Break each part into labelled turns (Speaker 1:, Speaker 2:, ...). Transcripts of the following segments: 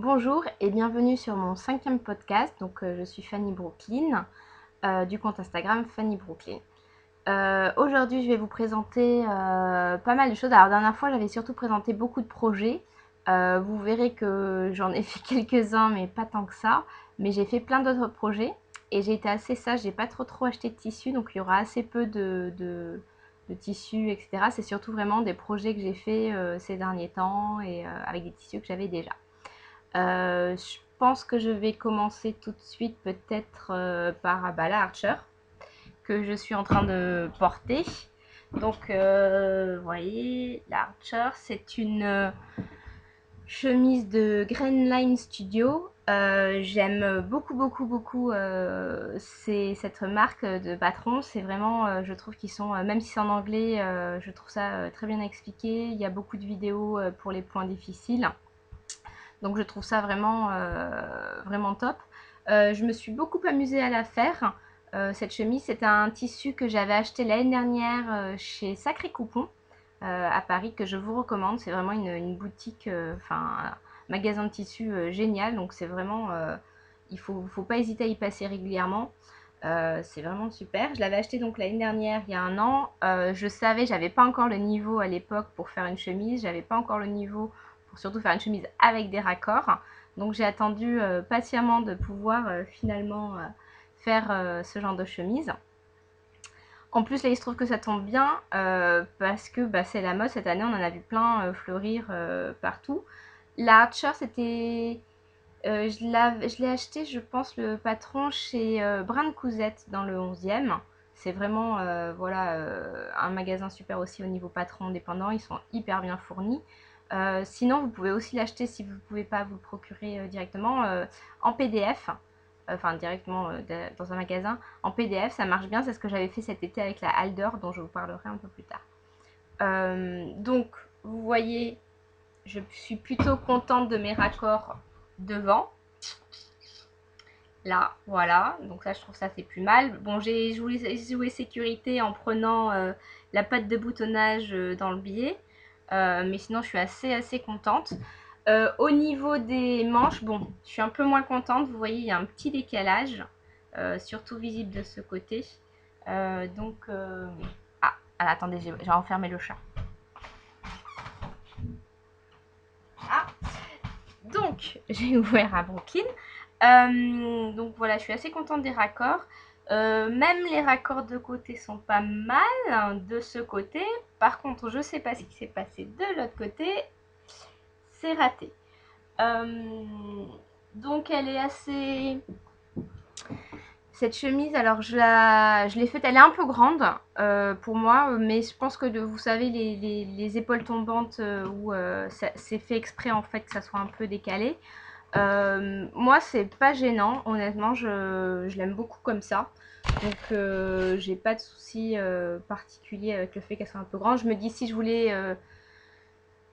Speaker 1: Bonjour et bienvenue sur mon 5e podcast. Je suis Fanny Brooklyn du compte Instagram Fanny Brooklyn. Aujourd'hui, je vais vous présenter pas mal de choses. Alors, la dernière fois, j'avais surtout présenté beaucoup de projets. Vous verrez que j'en ai fait quelques-uns, mais pas tant que ça. Mais j'ai fait plein d'autres projets et j'ai été assez sage. J'ai pas trop acheté de tissus, donc il y aura assez peu de tissus, etc. C'est surtout vraiment des projets que j'ai fait ces derniers temps et avec des tissus que j'avais déjà. Je pense que je vais commencer tout de suite peut-être par la Archer que je suis en train de porter. Vous voyez, la Archer, c'est une chemise de Grainline Studio. J'aime beaucoup cette marque de patrons. C'est vraiment, je trouve qu'ils sont, même si c'est en anglais, je trouve ça très bien expliqué. Il y a beaucoup de vidéos pour les points difficiles. Donc je trouve ça vraiment top. Je me suis beaucoup amusée à la faire. Cette chemise, c'est un tissu que j'avais acheté l'année dernière chez Sacré Coupon à Paris, que je vous recommande. C'est vraiment une boutique, un magasin de tissus génial. Donc c'est vraiment, il faut pas hésiter à y passer régulièrement. C'est vraiment super. Je l'avais acheté donc l'année dernière, il y a un an. Je savais, j'avais pas encore le niveau à l'époque pour faire une chemise. J'avais pas encore le niveau pour surtout faire une chemise avec des raccords. Donc j'ai attendu patiemment de pouvoir finalement faire ce genre de chemise. En plus, là, il se trouve que ça tombe bien parce que c'est la mode cette année. On en a vu plein fleurir partout. La Archer, c'était je l'ai acheté, je pense, le patron chez Brin de Cousette dans le 11e. C'est vraiment un magasin super aussi au niveau patron dépendant. Ils sont hyper bien fournis. Sinon, vous pouvez aussi l'acheter si vous ne pouvez pas vous le procurer directement en PDF. Enfin, directement dans un magasin. En PDF, ça marche bien. C'est ce que j'avais fait cet été avec la Alder, dont je vous parlerai un peu plus tard. Donc, vous voyez, je suis plutôt contente de mes raccords devant. Là, voilà. Donc ça, je trouve ça c'est plus mal. Bon, j'ai joué sécurité en prenant la patte de boutonnage dans le biais. Mais sinon, je suis assez contente. Au niveau des manches, bon, je suis un peu moins contente. Vous voyez, il y a un petit décalage, surtout visible de ce côté. Ah, attendez, j'ai enfermé le chat. Ah, donc, j'ai ouvert à Brooklyn. Donc voilà, je suis assez contente des raccords. Même les raccords de côté sont pas mal hein, de ce côté. Par contre, je sais pas ce qui s'est passé de l'autre côté. C'est raté. Donc elle est assez... Cette chemise, alors je l'ai faite, elle est un peu grande pour moi, mais je pense que vous savez, les épaules tombantes où c'est fait exprès en fait que ça soit un peu décalé. Moi, c'est pas gênant, honnêtement, je l'aime beaucoup comme ça. Donc, j'ai pas de souci particulier avec le fait qu'elle soit un peu grande. Je me dis, si je voulais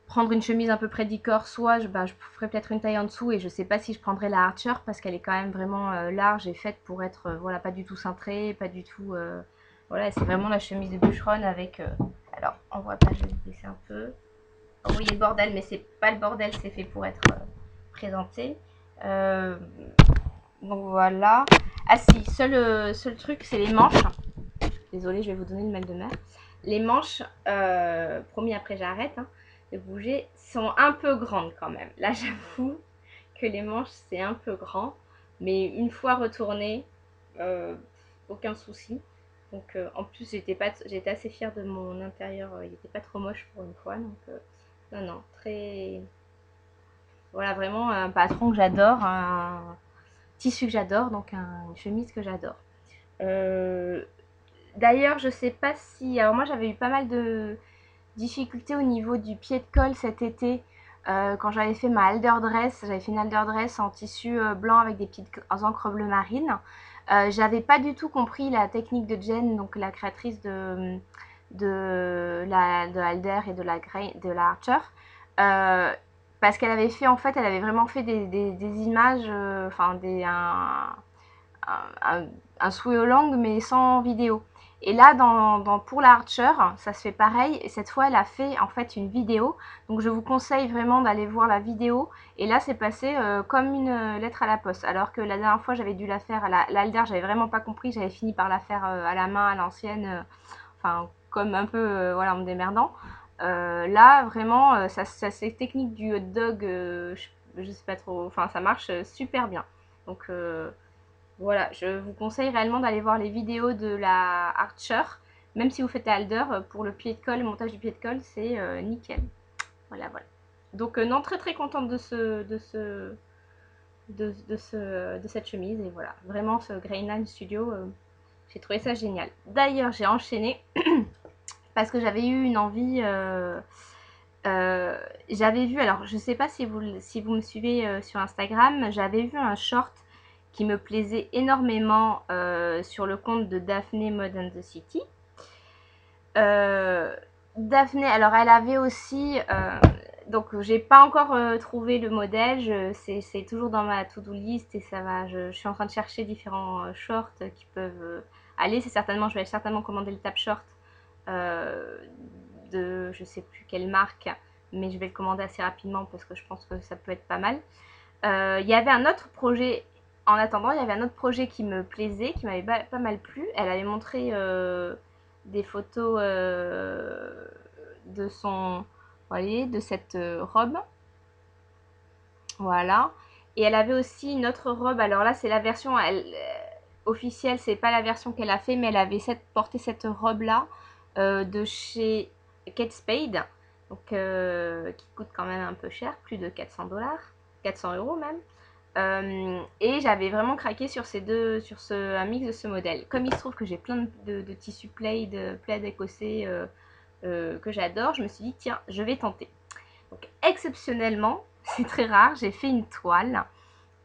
Speaker 1: prendre une chemise un peu près du corps, soit je ferais peut-être une taille en dessous et je sais pas si je prendrais la Archer parce qu'elle est quand même vraiment large et faite pour être voilà, pas du tout cintrée, pas du tout. Voilà, c'est vraiment la chemise de bûcheronne avec. Alors, on voit pas, je vais baisser un peu. Vous voyez le bordel, mais c'est pas le bordel, c'est fait pour être présenté. Euh, donc voilà. Ah si, seul truc, c'est les manches. Désolée, je vais vous donner le mal de mer. Les manches, promis après j'arrête hein, de bouger, sont un peu grandes quand même. Là, j'avoue que les manches, c'est un peu grand. Mais une fois retourné, aucun souci. Donc en plus, j'étais assez fière de mon intérieur. Il n'était pas trop moche pour une fois. Donc non, très... Voilà, vraiment un patron que j'adore, un tissu que j'adore, donc une chemise que j'adore. Euh, D'ailleurs, je sais pas si... Alors moi, j'avais eu pas mal de difficultés au niveau du pied de colle cet été. Quand j'avais fait ma halter dress, j'avais fait une halter dress en tissu blanc avec des petites encres bleu marine. J'avais pas du tout compris la technique de Jen, donc la créatrice de Halder et de la Archer. Parce qu'elle avait fait, en fait, elle avait vraiment fait des images, un sweat along mais sans vidéo. Et là, pour la Archer, ça se fait pareil. Et cette fois, elle a fait en fait une vidéo. Donc, je vous conseille vraiment d'aller voir la vidéo. Et là, c'est passé comme une lettre à la poste. Alors que la dernière fois, j'avais dû la faire à l'Alder. J'avais vraiment pas compris. J'avais fini par la faire à la main, à l'ancienne. Enfin, comme un peu, voilà, en me démerdant. Là, vraiment, cette technique du hot dog, je sais pas trop. Enfin, ça marche super bien. Donc, voilà, je vous conseille réellement d'aller voir les vidéos de la Archer. Même si vous faites Alder, pour le pied de colle, le montage du pied de colle, c'est nickel. Voilà, voilà. Donc non, très très contente de cette chemise. Et voilà, vraiment ce Greyline Studio, j'ai trouvé ça génial. D'ailleurs, j'ai enchaîné parce que j'avais eu une envie... j'avais vu, alors je sais pas si vous me suivez sur Instagram, j'avais vu un short qui me plaisait énormément sur le compte de Daphné Mode and the City. Daphné, alors elle avait aussi, donc j'ai pas encore trouvé le modèle, c'est toujours dans ma to-do list et ça va, je suis en train de chercher différents shorts qui peuvent aller, je vais certainement commander le tap short de je sais plus quelle marque, mais je vais le commander assez rapidement parce que je pense que ça peut être pas mal. Il y avait un autre projet, en attendant, il y avait un autre projet qui me plaisait, qui m'avait pas mal plu. Elle avait montré des photos de son, vous voyez, de cette robe. Voilà. Et elle avait aussi une autre robe. Alors là, c'est la version officielle, c'est pas la version qu'elle a fait, mais elle avait porté cette robe-là de chez Kate Spade, donc qui coûte quand même un peu cher, plus de 400$, 400 € même. Et j'avais vraiment craqué sur un mix de ce modèle. Comme il se trouve que j'ai plein de tissus plaid écossais que j'adore, je me suis dit tiens, je vais tenter. Donc exceptionnellement, c'est très rare, j'ai fait une toile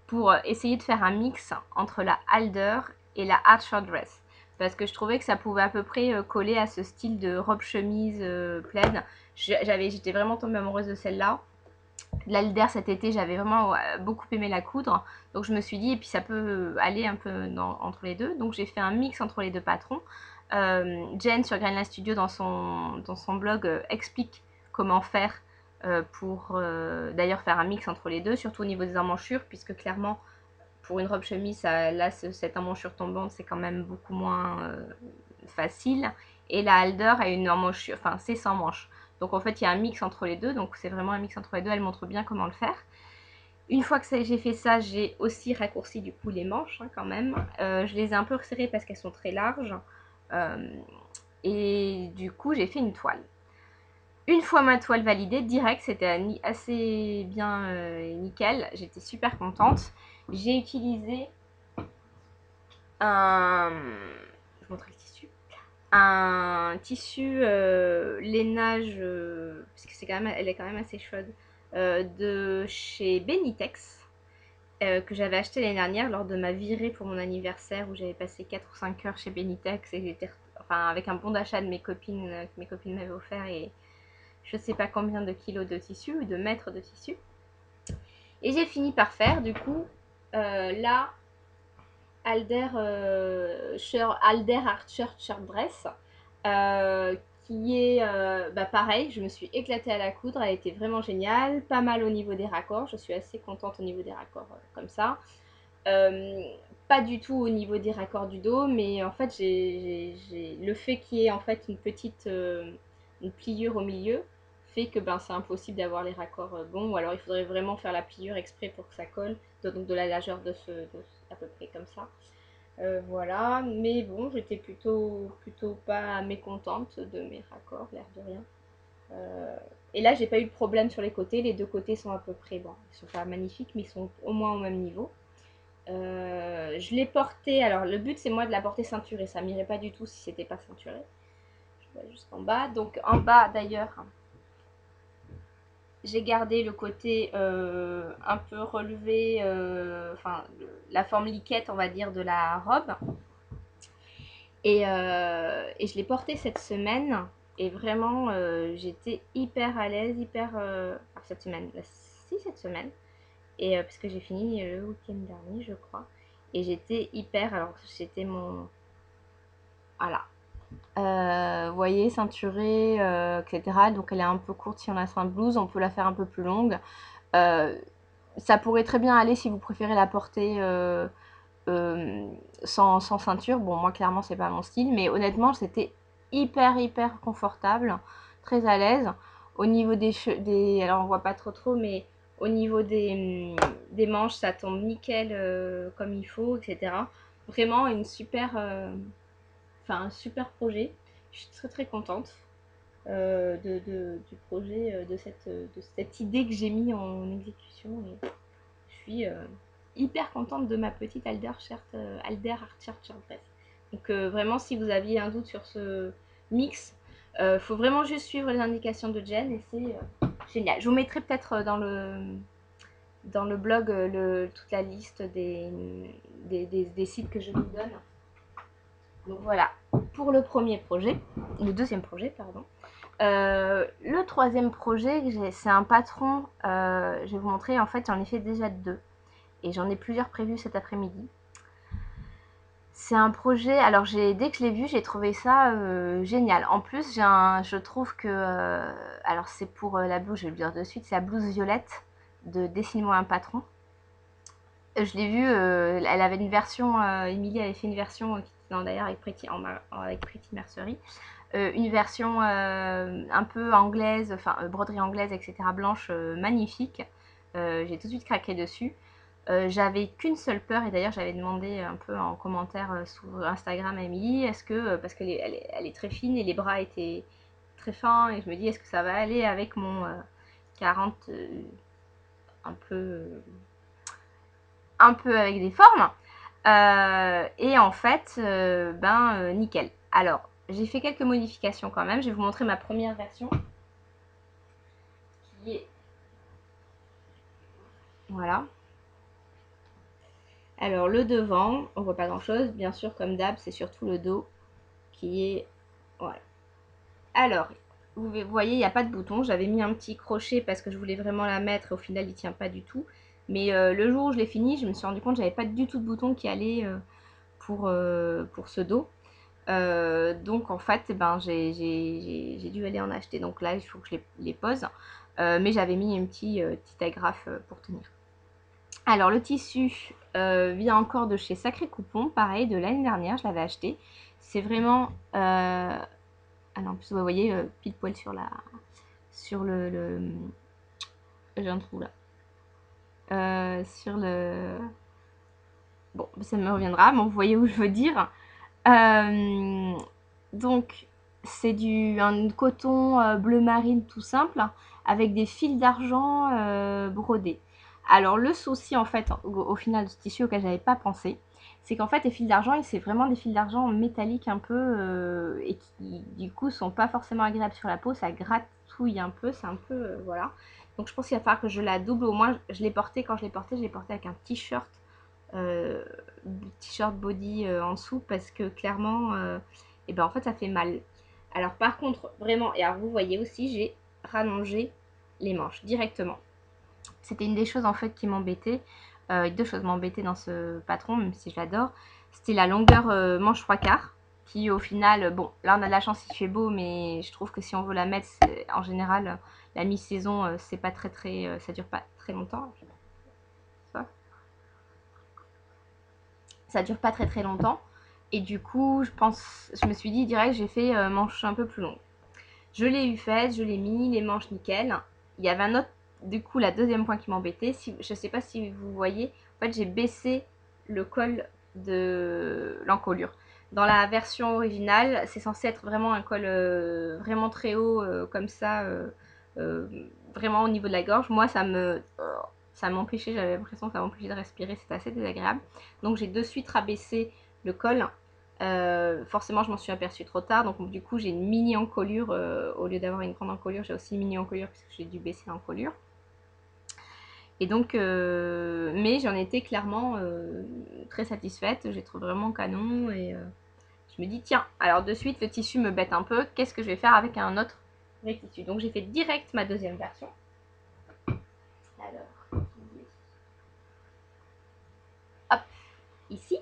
Speaker 1: pour essayer de faire un mix entre la Alder et la Archer Dress. Parce que je trouvais que ça pouvait à peu près coller à ce style de robe-chemise plaid. J'étais vraiment tombée amoureuse de celle-là. L'Alder cet été, j'avais vraiment beaucoup aimé la coudre. Donc je me suis dit, et puis ça peut aller un peu entre les deux. Donc j'ai fait un mix entre les deux patrons. Jen sur Greyline Studio dans son blog explique comment faire pour d'ailleurs faire un mix entre les deux, surtout au niveau des emmanchures, puisque clairement pour une robe chemise, là cette emmanchure tombante c'est quand même beaucoup moins facile. Et la Alder a une emmanchure, enfin c'est sans manche. Donc en fait il y a un mix entre les deux, donc c'est vraiment un mix entre les deux, elle montre bien comment le faire. Une fois que j'ai fait ça, j'ai aussi raccourci du coup les manches quand même. Je les ai un peu resserrées parce qu'elles sont très larges. Et du coup j'ai fait une toile. Une fois ma toile validée, direct, c'était assez bien nickel. J'étais super contente. J'ai utilisé un... Je vous montre le tissu. Un tissu lainage, parce que elle est quand même assez chaude, de chez Benitex, que j'avais acheté l'année dernière lors de ma virée pour mon anniversaire où j'avais passé 4 ou 5 heures chez Benitex et j'étais avec un bon d'achat de mes copines que mes copines m'avaient offert et je sais pas combien de kilos de tissu ou de mètres de tissu. Et j'ai fini par faire du coup la Alder Archer Shirt Dress qui est pareil, je me suis éclatée à la coudre, elle était vraiment géniale, pas mal au niveau des raccords, je suis assez contente au niveau des raccords comme ça. Pas du tout au niveau des raccords du dos, mais en fait j'ai le fait qu'il y ait en fait une petite une pliure au milieu fait que c'est impossible d'avoir les raccords bons, ou alors il faudrait vraiment faire la pliure exprès pour que ça colle, donc de la largeur à peu près comme ça. Voilà, mais bon, j'étais plutôt pas mécontente de mes raccords, l'air de rien. Et là, j'ai pas eu de problème sur les côtés, les deux côtés sont à peu près, bon, ils sont pas magnifiques, mais ils sont au moins au même niveau. Je l'ai portée, alors le but c'est moi de la porter ceinturée, ça m'irait pas du tout si c'était pas ceinturé. Je vais jusqu'en bas, donc en bas d'ailleurs, j'ai gardé le côté un peu relevé, la forme liquette on va dire de la robe. Et je l'ai portée cette semaine et vraiment j'étais hyper à l'aise, cette semaine, si cette semaine. Et parce que j'ai fini le week-end dernier je crois. Et j'étais hyper, alors c'était mon... Voilà. Vous voyez, ceinturée, etc. Donc elle est un peu courte si on a un blouse, on peut la faire un peu plus longue. Euh, Ça pourrait très bien aller si vous préférez la porter euh, sans ceinture. Bon, moi clairement c'est pas mon style, mais honnêtement c'était hyper confortable, très à l'aise. Au niveau alors on voit pas trop, mais au niveau des manches, ça tombe nickel comme il faut, etc. Vraiment un super projet. Je suis très contente du projet, de cette idée que j'ai mis en exécution. Et je suis hyper contente de ma petite Alder Archer Dress. Donc vraiment, si vous aviez un doute sur ce mix, faut vraiment juste suivre les indications de Jen et c'est génial. Je vous mettrai peut-être dans le blog toute la liste des sites que je vous donne. Donc voilà, pour le premier projet, le deuxième projet, pardon. Le troisième projet, c'est un patron, je vais vous montrer, en fait j'en ai fait déjà deux. Et j'en ai plusieurs prévus cet après-midi. C'est un projet, alors dès que je l'ai vu, j'ai trouvé ça génial. En plus, je trouve que, alors c'est pour la blouse, je vais le dire de suite, c'est la blouse violette de Dessine-moi un patron. Je l'ai vue, elle avait une version, Emilie avait fait une version qui était d'ailleurs avec Pretty Mercerie. Une version un peu anglaise, enfin broderie anglaise, etc. blanche, magnifique. J'ai tout de suite craqué dessus. J'avais qu'une seule peur, et d'ailleurs j'avais demandé un peu en commentaire sur Instagram à Émilie, est-ce que, parce qu'elle elle est très fine et les bras étaient très fins, et je me dis est-ce que ça va aller avec mon 40 un peu un peu avec des formes. Et en fait, nickel. Alors, j'ai fait quelques modifications quand même. Je vais vous montrer ma première version. Qui est... Voilà. Alors, le devant, on voit pas grand chose. Bien sûr, comme d'hab, c'est surtout le dos qui est... Voilà. Alors, vous voyez, il n'y a pas de bouton. J'avais mis un petit crochet parce que je voulais vraiment la mettre. Et au final, il tient pas du tout. Mais le jour où je l'ai fini, je me suis rendu compte que j'avais pas du tout de bouton qui allait pour ce dos. Donc en fait, j'ai dû aller en acheter. Donc là, il faut que je les pose. Mais j'avais mis un petit agrafe pour tenir. Alors le tissu vient encore de chez Sacré Coupon, pareil, de l'année dernière, je l'avais acheté. C'est vraiment... Ah non, en plus, vous voyez, pile poil sur j'ai un trou là. Sur le... Bon, ça me reviendra, mais vous voyez où je veux dire. Donc, c'est un coton bleu marine tout simple avec des fils d'argent brodés. Alors, le souci, en fait, au final, de ce tissu auquel j'avais pas pensé, c'est qu'en fait, les fils d'argent, c'est vraiment des fils d'argent métalliques un peu et qui, du coup, sont pas forcément agréables sur la peau. Ça gratouille un peu, c'est un peu. Voilà. Donc, je pense qu'il va falloir que je la double. Au moins, je l'ai porté, quand je l'ai porté avec un t-shirt euh, t-shirt body en dessous parce que clairement et ben en fait ça fait mal. Alors par contre vraiment, et alors vous voyez aussi j'ai rallongé les manches directement. C'était une des choses en fait qui m'embêtait. Deux choses m'embêtaient dans ce patron, même si je l'adore. C'était la longueur manche 3/4 qui au final, bon là on a de la chance, il fait beau, mais je trouve que si on veut la mettre, en général la mi-saison c'est pas très ça dure pas très longtemps. Ça dure pas très longtemps. Et du coup, je me suis dit direct, j'ai fait manche un peu plus longue. Je l'ai eu faite, je l'ai mis, les manches nickel. Il y avait un autre, du coup, la deuxième point qui m'embêtait. Je sais pas si vous voyez, en fait, j'ai baissé le col de l'encolure. Dans la version originale, c'est censé être vraiment un col vraiment très haut, comme ça, euh, vraiment au niveau de la gorge. Moi, ça m'empêchait, j'avais l'impression que ça m'empêchait de respirer, c'était assez désagréable. Donc j'ai de suite rabaissé le col. Forcément, je m'en suis aperçue trop tard, donc du coup j'ai une mini encolure au lieu d'avoir une grande encolure, j'ai aussi une mini encolure parce que j'ai dû baisser l'encolure. Et donc, mais j'en étais clairement très satisfaite, j'ai trouvé vraiment canon et je me dis tiens, alors de suite le tissu me bête un peu, qu'est-ce que je vais faire avec un autre vrai tissu? Donc j'ai fait direct ma deuxième version. Alors, hop, ici.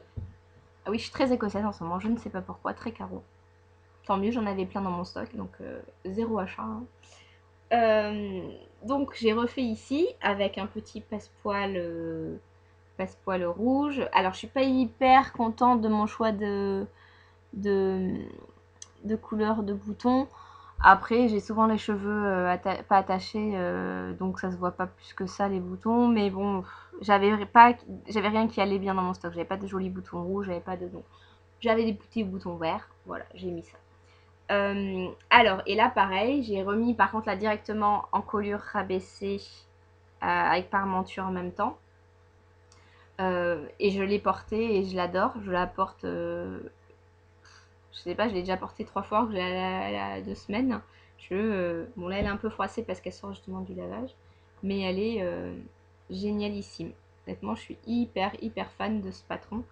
Speaker 1: Ah oui, je suis très écossaise en ce moment, je ne sais pas pourquoi, très carreau. tant mieux, j'en avais plein dans mon stock, donc zéro achat. Hein. Donc j'ai refait ici avec un petit passepoil rouge. Alors je suis pas hyper contente de mon choix de, de couleur de bouton. Après j'ai souvent les cheveux pas attachés, donc ça se voit pas plus que ça les boutons. Mais bon, j'avais rien qui allait bien dans mon stock. J'avais pas de jolis boutons rouges, j'avais pas de donc j'avais des petits boutons verts. Voilà, j'ai mis ça. Alors, et là pareil, j'ai remis par contre là directement en colure rabaissée avec parmenture en même temps. Et je l'ai portée et je l'adore. Je la porte, je sais pas, je l'ai déjà portée 3 fois, que j'ai 2 semaines. Bon là elle est un peu froissée parce qu'elle sort justement du lavage. Mais elle est génialissime. Honnêtement, je suis hyper fan de ce patron.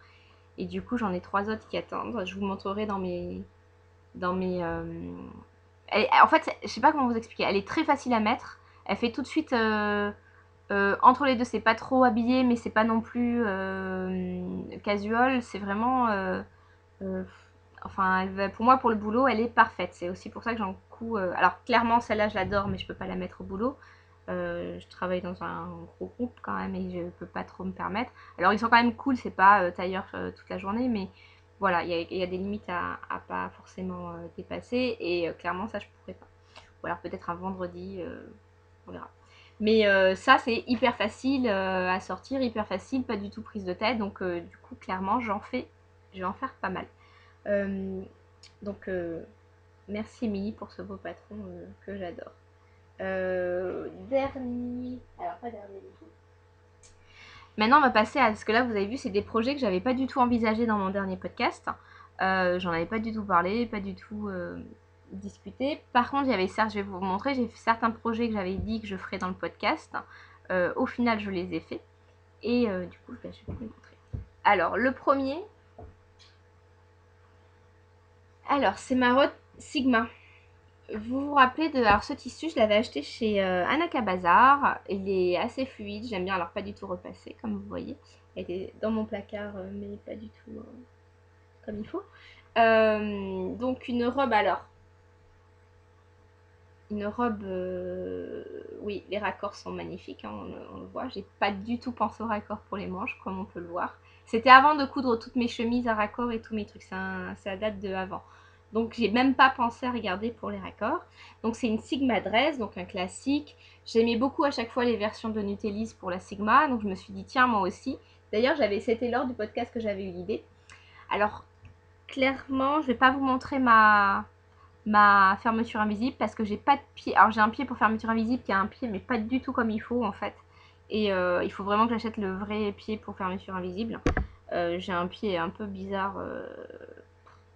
Speaker 1: Et du coup, j'en ai 3 autres qui attendent. Je vous montrerai dans mes en fait, je sais pas comment vous expliquer. Elle est très facile à mettre. Elle fait tout de suite entre les deux. C'est pas trop habillé, mais c'est pas non plus casual. C'est vraiment. Euh, enfin, pour moi, pour le boulot, elle est parfaite. C'est aussi pour ça que j'en couds. Alors, clairement, celle-là, je l'adore, mais je peux pas la mettre au boulot. Je travaille dans un gros groupe quand même et je peux pas trop me permettre. Alors, ils sont quand même cool. C'est pas tailleur toute la journée, mais voilà, il y a des limites à pas forcément dépasser et clairement ça je pourrais pas. Ou alors peut-être un vendredi, on verra. Mais ça c'est hyper facile à sortir, hyper facile, pas du tout prise de tête, donc du coup clairement je vais en faire pas mal. Donc merci Émilie pour ce beau patron que j'adore. Dernier, alors pas dernier du tout. Maintenant, on va passer à ce que là, vous avez vu, c'est des projets que j'avais pas du tout envisagés dans mon dernier podcast. J'en avais pas du tout parlé, pas du tout discuté. Par contre, je vais vous montrer, j'ai fait certains projets que j'avais dit que je ferais dans le podcast. Au final, je les ai faits. Et du coup, je vais vous les montrer. Alors, le premier, c'est ma robe Sigma. Vous vous rappelez de... Alors ce tissu, je l'avais acheté chez Anaka Bazar. Il est assez fluide, j'aime bien. Alors pas du tout repassé, comme vous voyez. Il était dans mon placard, mais pas du tout comme il faut. Donc une robe alors. Une robe... Oui, les raccords sont magnifiques, hein, on le voit. J'ai pas du tout pensé aux raccords pour les manches, comme on peut le voir. C'était avant de coudre toutes mes chemises à raccords et tous mes trucs. Ça date de avant. Donc j'ai même pas pensé à regarder pour les raccords. Donc c'est une Sigma dress, donc un classique. J'aimais beaucoup à chaque fois les versions de Nutellis pour la Sigma, donc je me suis dit tiens moi aussi. D'ailleurs c'était lors du podcast que j'avais eu l'idée. Alors clairement je vais pas vous montrer ma fermeture invisible parce que j'ai pas de pied. Alors j'ai un pied pour fermeture invisible qui a un pied mais pas du tout comme il faut en fait. Et il faut vraiment que j'achète le vrai pied pour fermeture invisible. J'ai un pied un peu bizarre.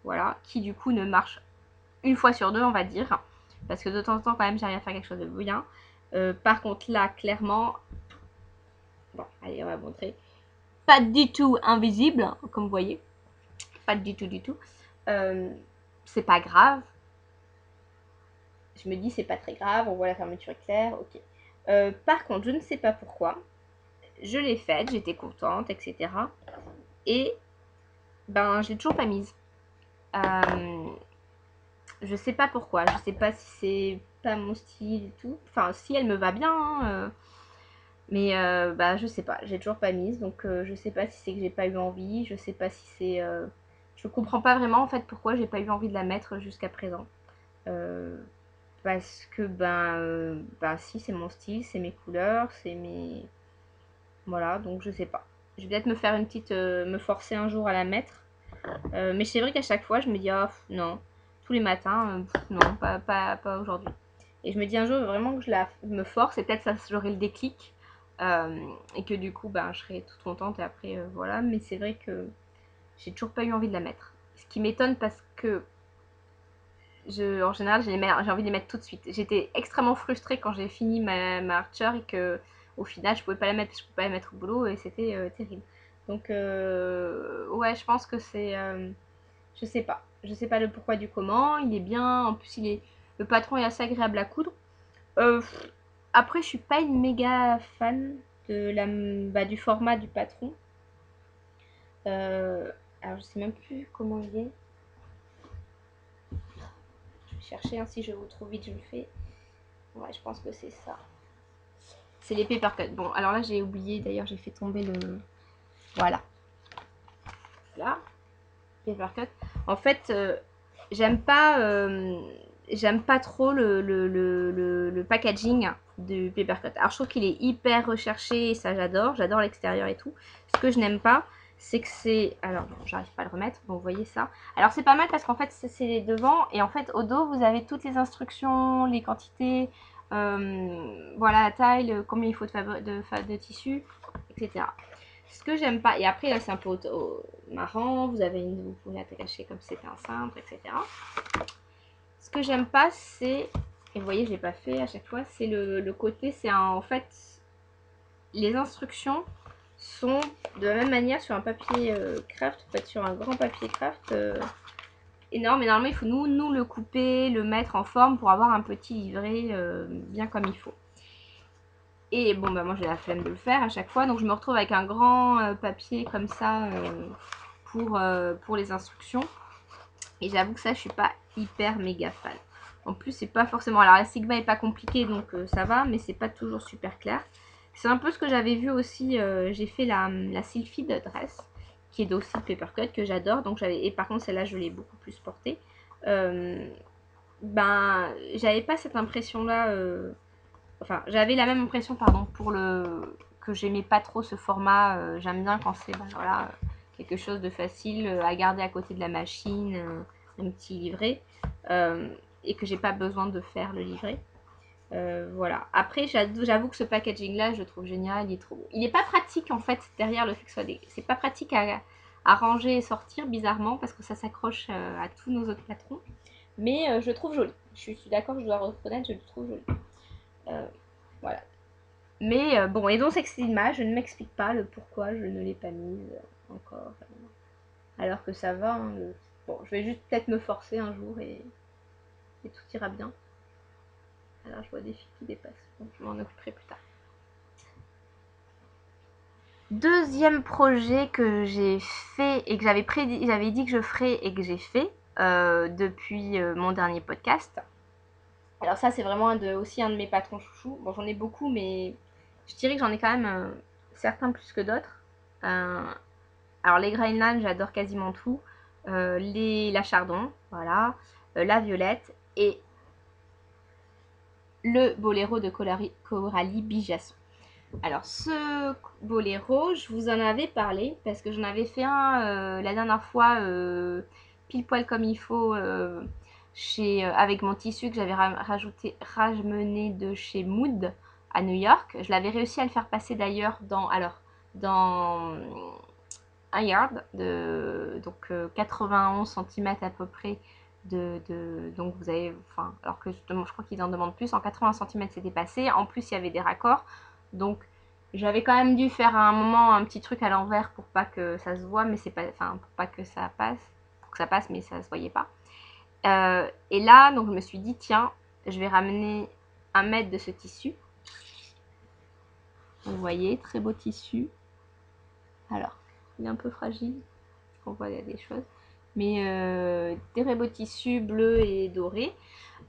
Speaker 1: Voilà, qui du coup ne marche une fois sur deux, on va dire. Parce que de temps en temps, quand même, j'arrive à faire quelque chose de bien. Par contre, là, clairement... Bon, allez, on va montrer. Pas du tout invisible, comme vous voyez. Pas du tout, du tout. C'est pas grave. Je me dis, c'est pas très grave. On voit la fermeture claire, ok. Par contre, je ne sais pas pourquoi. Je l'ai faite, j'étais contente, etc. Et, ben, je l'ai toujours pas mise. Je sais pas pourquoi, je sais pas si c'est pas mon style et tout. Enfin, si elle me va bien, hein, mais bah je sais pas, j'ai toujours pas mise, donc je sais pas si c'est que j'ai pas eu envie, je sais pas si c'est. Je comprends pas vraiment en fait pourquoi j'ai pas eu envie de la mettre jusqu'à présent. Euh, Parce que ben si c'est mon style, c'est mes couleurs, c'est mes. Voilà, donc je sais pas. Je vais peut-être me faire une petite. Me forcer un jour à la mettre. Mais c'est vrai qu'à chaque fois je me dis ah non, tous les matins, non, pas aujourd'hui. Et je me dis un jour vraiment que me force et peut-être ça j'aurai le déclic et que du coup ben, je serai toute contente et après voilà. Mais c'est vrai que j'ai toujours pas eu envie de la mettre. Ce qui m'étonne parce que en général j'ai envie de les mettre tout de suite. J'étais extrêmement frustrée quand j'ai fini ma Archer et que au final je pouvais pas la mettre, je pouvais pas la mettre au boulot et c'était terrible. Donc ouais, je pense que c'est je sais pas. Je sais pas le pourquoi du comment. Il est bien. En plus, le patron est assez agréable à coudre. Euh, Après, je suis pas une méga fan du format du patron. Alors, je sais même plus comment il est. vais chercher, hein, si je vous trouve vite, je le fais. Ouais, je pense que c'est ça. C'est les paper cuts. Bon, alors là, j'ai oublié, d'ailleurs, j'ai fait tomber le... Voilà. Là, paper cut. En fait, j'aime pas trop le packaging du paper cut. Alors, je trouve qu'il est hyper recherché, et ça, j'adore l'extérieur et tout. Ce que je n'aime pas, c'est que c'est... Alors, bon, j'arrive pas à le remettre, bon, vous voyez ça. Alors, c'est pas mal parce qu'en fait, c'est devant, et en fait, au dos, vous avez toutes les instructions, les quantités, voilà, la taille, combien il faut de tissu, etc. Ce que j'aime pas, et après là c'est un peu marrant, vous pouvez l'attacher comme si c'était un cintre, etc. Ce que j'aime pas, c'est, et vous voyez, je l'ai pas fait à chaque fois, c'est le côté, c'est en fait, les instructions sont de la même manière sur un papier craft, en fait sur un grand papier craft énorme, et normalement il faut nous le couper, le mettre en forme pour avoir un petit livret bien comme il faut. Et bon, bah moi j'ai la flemme de le faire à chaque fois, donc je me retrouve avec un grand papier comme ça pour les instructions. Et j'avoue que ça, je suis pas hyper méga fan. En plus, c'est pas forcément... Alors la Sigma est pas compliquée, donc ça va, mais c'est pas toujours super clair. C'est un peu ce que j'avais vu aussi, j'ai fait la Sylphide Dress, qui est aussi Papercut, que j'adore. Donc et par contre, celle-là, je l'ai beaucoup plus portée. Ben, j'avais pas cette impression-là... Enfin, j'avais la même impression, pardon, que j'aimais pas trop ce format. J'aime bien quand c'est, ben, voilà, quelque chose de facile à garder à côté de la machine, un petit livret, et que j'ai pas besoin de faire le livret. Voilà. Après, j'avoue que ce packaging là, je le trouve génial, il est trop beau. Il n'est pas pratique en fait derrière le fait que ce soit c'est pas pratique à ranger et sortir bizarrement parce que ça s'accroche à tous nos autres patrons. Mais je le trouve joli. Je suis d'accord, je dois reconnaître, je le trouve joli. Voilà. Mais bon, et donc cette image, je ne m'explique pas le pourquoi je ne l'ai pas mise encore. Alors que ça va. Hein, bon, je vais juste peut-être me forcer un jour et tout ira bien. Alors je vois des filles qui dépassent, donc je m'en occuperai plus tard. Deuxième projet que j'ai fait et que j'avais dit que je ferais et que j'ai fait depuis mon dernier podcast. Alors ça c'est vraiment aussi un de mes patrons chouchous. Bon j'en ai beaucoup mais je dirais que j'en ai quand même certains plus que d'autres. Alors les Greyland j'adore quasiment tout. La Chardon, voilà. La Violette et le Boléro de Coralie Bijasson. Alors ce boléro, je vous en avais parlé parce que j'en avais fait un la dernière fois pile poil comme il faut avec mon tissu que j'avais ramené de chez Mood à New York. Je l'avais réussi à le faire passer d'ailleurs dans un yard de donc 91 cm à peu près donc vous avez, enfin, alors que justement je crois qu'ils en demandent plus, en 80 cm c'était passé, en plus il y avait des raccords, donc j'avais quand même dû faire à un moment un petit truc à l'envers pour pas que ça se voit, mais c'est pas, enfin pour pas que ça passe, pour que ça passe mais ça se voyait pas. Et là donc je me suis dit tiens, je vais ramener 1 mètre de ce tissu. Vous voyez, très beau tissu. Alors, il est un peu fragile, on voit il y a des choses. Mais des très beaux tissus bleus et dorés.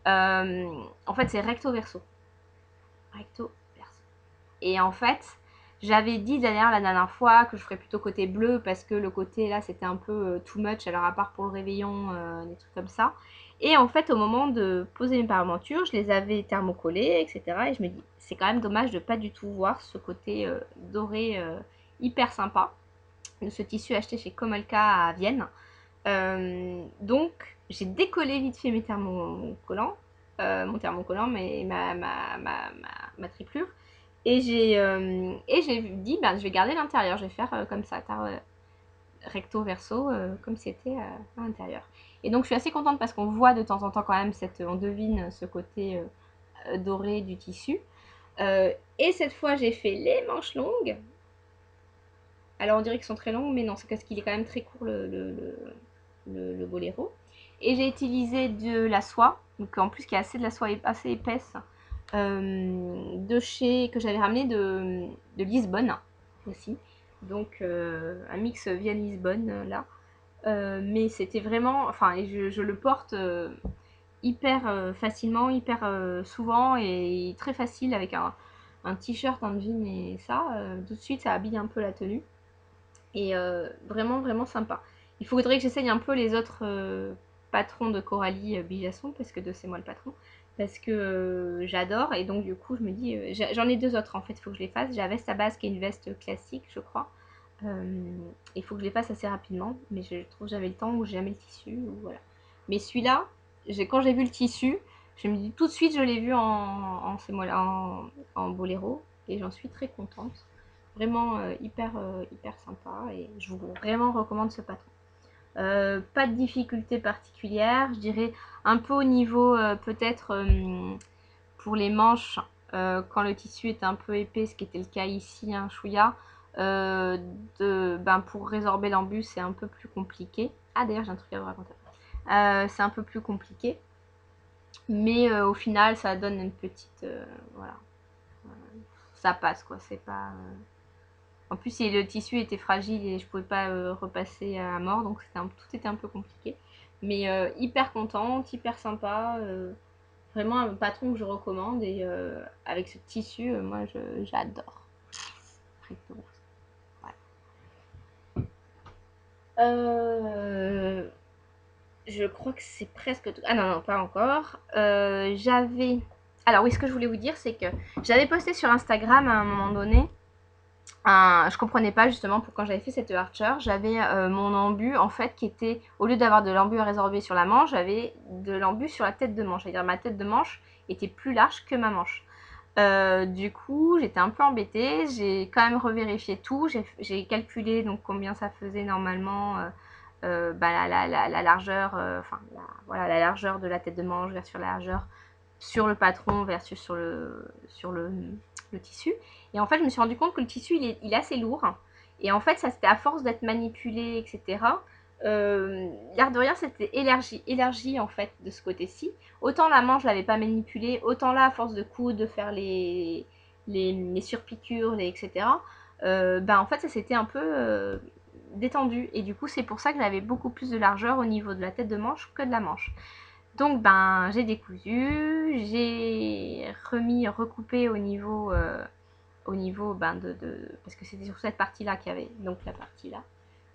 Speaker 1: En fait, c'est recto verso. Recto verso. Et en fait, j'avais dit d'ailleurs la dernière fois que je ferais plutôt côté bleu parce que le côté là c'était un peu too much, alors à part pour le réveillon, des trucs comme ça. Et en fait, au moment de poser mes parementures, je les avais thermocollées, etc. Et je me dis, c'est quand même dommage de pas du tout voir ce côté doré hyper sympa de ce tissu acheté chez Komolka à Vienne. Donc j'ai décollé vite fait mes thermocollants, mon thermocollant, mais ma triplure. Et j'ai dit, ben, je vais garder l'intérieur, je vais faire comme ça, recto verso, comme c'était à l'intérieur. Et donc je suis assez contente parce qu'on voit de temps en temps quand même, on devine ce côté doré du tissu. Et cette fois j'ai fait les manches longues. Alors on dirait qu'ils sont très longs, mais non, c'est parce qu'il est quand même très court le boléro. Et j'ai utilisé de la soie, donc en plus qu'il y a assez de la soie assez épaisse, que j'avais ramené de Lisbonne aussi. Donc un mix Vienne-Lisbonne là. Mais c'était vraiment, enfin, je le porte hyper facilement, hyper souvent et très facile avec un t-shirt, un jean et ça, tout de suite ça habille un peu la tenue. Et vraiment, vraiment sympa. Il faudrait que j'essaye un peu les autres patrons de Coralie Bijasson, parce que c'est moi le patron, parce que j'adore. Et donc, du coup, je me dis, j'en ai deux autres en fait, il faut que je les fasse. J'ai la veste à base qui est une veste classique, je crois. Il faut que je les fasse assez rapidement, mais je trouve que j'avais le temps ou j'ai jamais le tissu, ou voilà. Mais celui-là, quand j'ai vu le tissu, je me dis tout de suite, je l'ai vu en boléro, et j'en suis très contente. Vraiment hyper sympa et je vous vraiment recommande ce patron. Pas de difficulté particulière, je dirais un peu au niveau peut-être pour les manches, quand le tissu est un peu épais, ce qui était le cas ici, un chouïa, pour résorber l'embus c'est un peu plus compliqué. Ah d'ailleurs j'ai un truc à vous raconter. C'est un peu plus compliqué, mais au final ça donne une petite... voilà, ça passe quoi, c'est pas... En plus, le tissu était fragile et je pouvais pas repasser à mort, donc tout était un peu compliqué. Mais hyper contente, hyper sympa, vraiment un patron que je recommande et avec ce tissu, moi j'adore. Ouais. Je crois que c'est presque tout. Ah non, non, pas encore. Alors oui, ce que je voulais vous dire, c'est que j'avais posté sur Instagram à un moment donné je comprenais pas justement pour quand j'avais fait cette Archer, j'avais mon embu en fait qui était, au lieu d'avoir de l'embu à résorber sur la manche, j'avais de l'embu sur la tête de manche, c'est-à-dire ma tête de manche était plus large que ma manche. Du coup j'étais un peu embêtée, j'ai quand même revérifié tout, j'ai calculé donc combien ça faisait normalement la largeur, voilà, la largeur de la tête de manche versus la largeur sur le patron versus sur le tissu. Et en fait, je me suis rendu compte que le tissu, il est assez lourd. Et en fait, ça c'était à force d'être manipulé, etc. L'air de rien, c'était élargi en fait de ce côté-ci. Autant la manche, je l'avais pas manipulée, autant là, à force de coudre, de faire les surpiqûres, etc. En fait, ça s'était un peu détendu. Et du coup, c'est pour ça que j'avais beaucoup plus de largeur au niveau de la tête de manche que de la manche. Donc j'ai décousu, j'ai recoupé au niveau parce que c'était sur cette partie là qu'il y avait, donc la partie là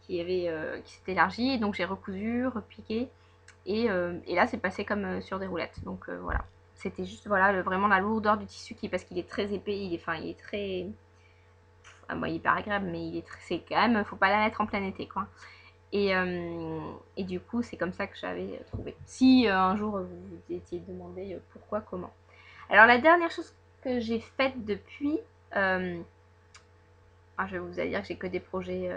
Speaker 1: qui s'est élargie, et donc j'ai recousu, repiqué et là c'est passé comme sur des roulettes. Donc voilà, c'était juste voilà vraiment la lourdeur du tissu parce qu'il est très épais, il est très il est pas agréable, mais c'est quand même, faut pas la mettre en plein été quoi. Et du coup, c'est comme ça que j'avais trouvé. Si un jour vous vous étiez demandé pourquoi, comment. Alors la dernière chose que j'ai faite depuis, je vais vous dire que j'ai que des projets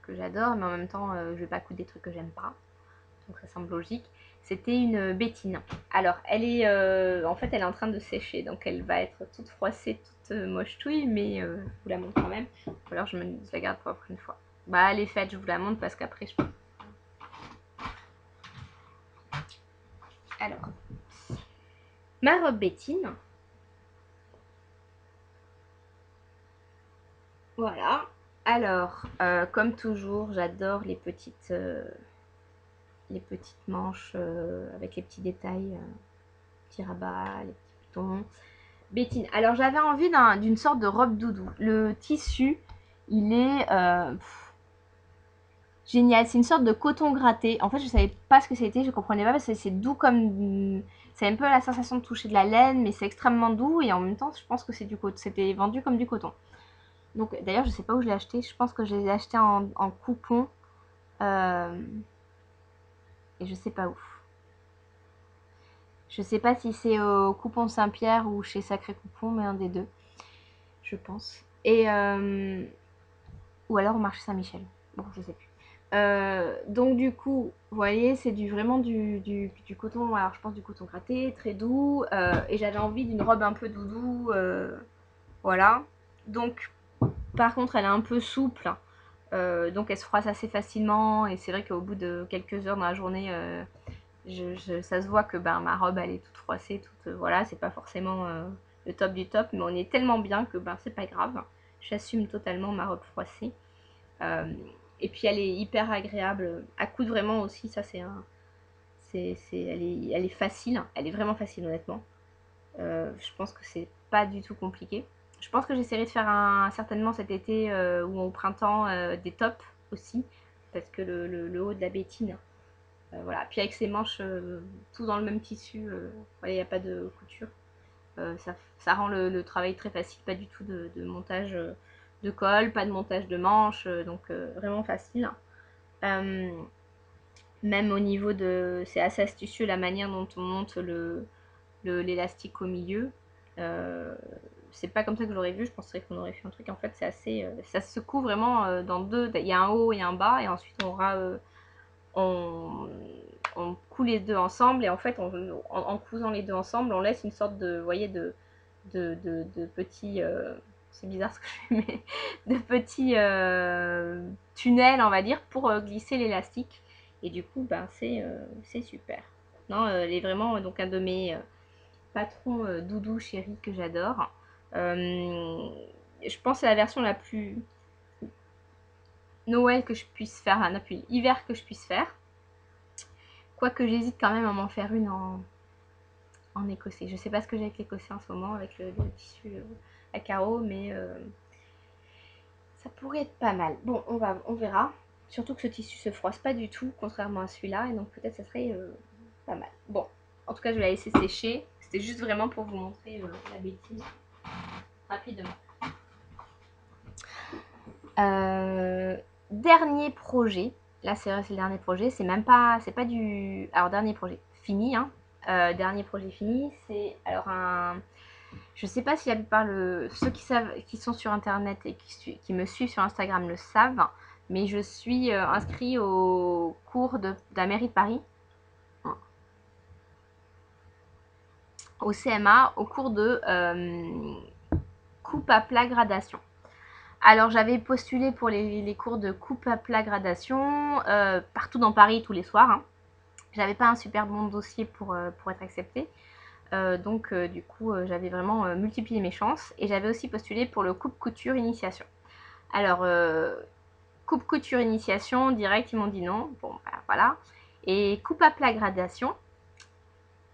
Speaker 1: que j'adore, mais en même temps, je vais pas coudre des trucs que j'aime pas. Donc ça semble logique. C'était une bétine. Alors, en fait, elle est en train de sécher, donc elle va être toute froissée, toute moche-touille, mais je vous la montre quand même. Ou alors je la garde pour après une fois. Elle est faite, je vous la montre parce qu'après je... Alors, ma robe bétine. Voilà. Alors, comme toujours, j'adore les petites manches avec les petits détails, petits rabats, les petits boutons. Bétine. Alors, j'avais envie d'une sorte de robe doudou. Le tissu, il est génial. C'est une sorte de coton gratté. En fait, je savais pas ce que c'était, je comprenais pas parce que c'est doux comme... C'est un peu la sensation de toucher de la laine, mais c'est extrêmement doux et en même temps, je pense que c'est du coton. C'était vendu comme du coton. Donc, d'ailleurs, je sais pas où je l'ai acheté. Je pense que je l'ai acheté en coupon. Et je sais pas où. Je sais pas si c'est au coupon Saint-Pierre ou chez Sacré Coupon, mais un des deux. Je pense. Ou alors au marché Saint-Michel. Bon, je sais plus. Donc du coup, vous voyez, c'est vraiment du coton, alors je pense du coton gratté, très doux, et j'avais envie d'une robe un peu doudou, voilà. Donc, par contre, elle est un peu souple, donc elle se froisse assez facilement, et c'est vrai qu'au bout de quelques heures dans la journée, ça se voit que ma robe, elle est toute froissée, voilà, c'est pas forcément le top du top, mais on est tellement bien que c'est pas grave. J'assume totalement ma robe froissée. Et puis elle est hyper agréable à coudre vraiment aussi, ça elle est facile, elle est vraiment facile honnêtement. Je pense que c'est pas du tout compliqué. Je pense que j'essaierai de faire certainement cet été ou au printemps des tops aussi, parce que le haut de la bétine, voilà. Puis avec ses manches tout dans le même tissu, il n'y a pas de couture. Ça rend le travail très facile, pas du tout de montage de col, pas de montage de manches, donc vraiment facile. Même au niveau de... C'est assez astucieux la manière dont on monte l'élastique au milieu. C'est pas comme ça que j'aurais vu, je penserais qu'on aurait fait un truc. En fait, c'est assez... ça se secoue vraiment dans deux... Il y a un haut et un bas, et ensuite on coud les deux ensemble, et en fait, en cousant les deux ensemble, on laisse une sorte de... Vous voyez, de petits... c'est bizarre ce que je fais, mais de petits tunnels, on va dire, pour glisser l'élastique. Et du coup, ben, c'est super. Non, elle est vraiment donc un de mes patrons doudou chéri que j'adore. Je pense que c'est la version la plus Noël que je puisse faire, enfin, depuis hiver que je puisse faire. Quoique j'hésite quand même à m'en faire une en écossais. Je sais pas ce que j'ai avec l'écossais en ce moment, avec le tissu à carreaux, mais ça pourrait être pas mal. Bon, on verra. Surtout que ce tissu se froisse pas du tout, contrairement à celui-là, et donc peut-être ça serait pas mal. Bon, en tout cas, je vais la laisser sécher. C'était juste vraiment pour vous montrer la bêtise rapidement. Dernier projet. Là, c'est vrai, c'est le dernier projet. C'est même pas, c'est pas du. Alors, dernier projet fini, hein. Dernier projet fini, c'est alors je sais pas si la plupart ceux qui sont sur internet et qui me suivent sur Instagram le savent, mais je suis inscrit au cours de la mairie de Paris, au CMA, au cours de coupe à plat gradation. Alors j'avais postulé pour les cours de coupe à plat gradation partout dans Paris tous les soirs, hein. J'avais pas un super bon dossier pour être acceptée. Donc du coup j'avais vraiment multiplié mes chances, et j'avais aussi postulé pour le coupe couture initiation. Alors coupe couture initiation direct, ils m'ont dit non. Bon bah, voilà. Et coupe à plat gradation,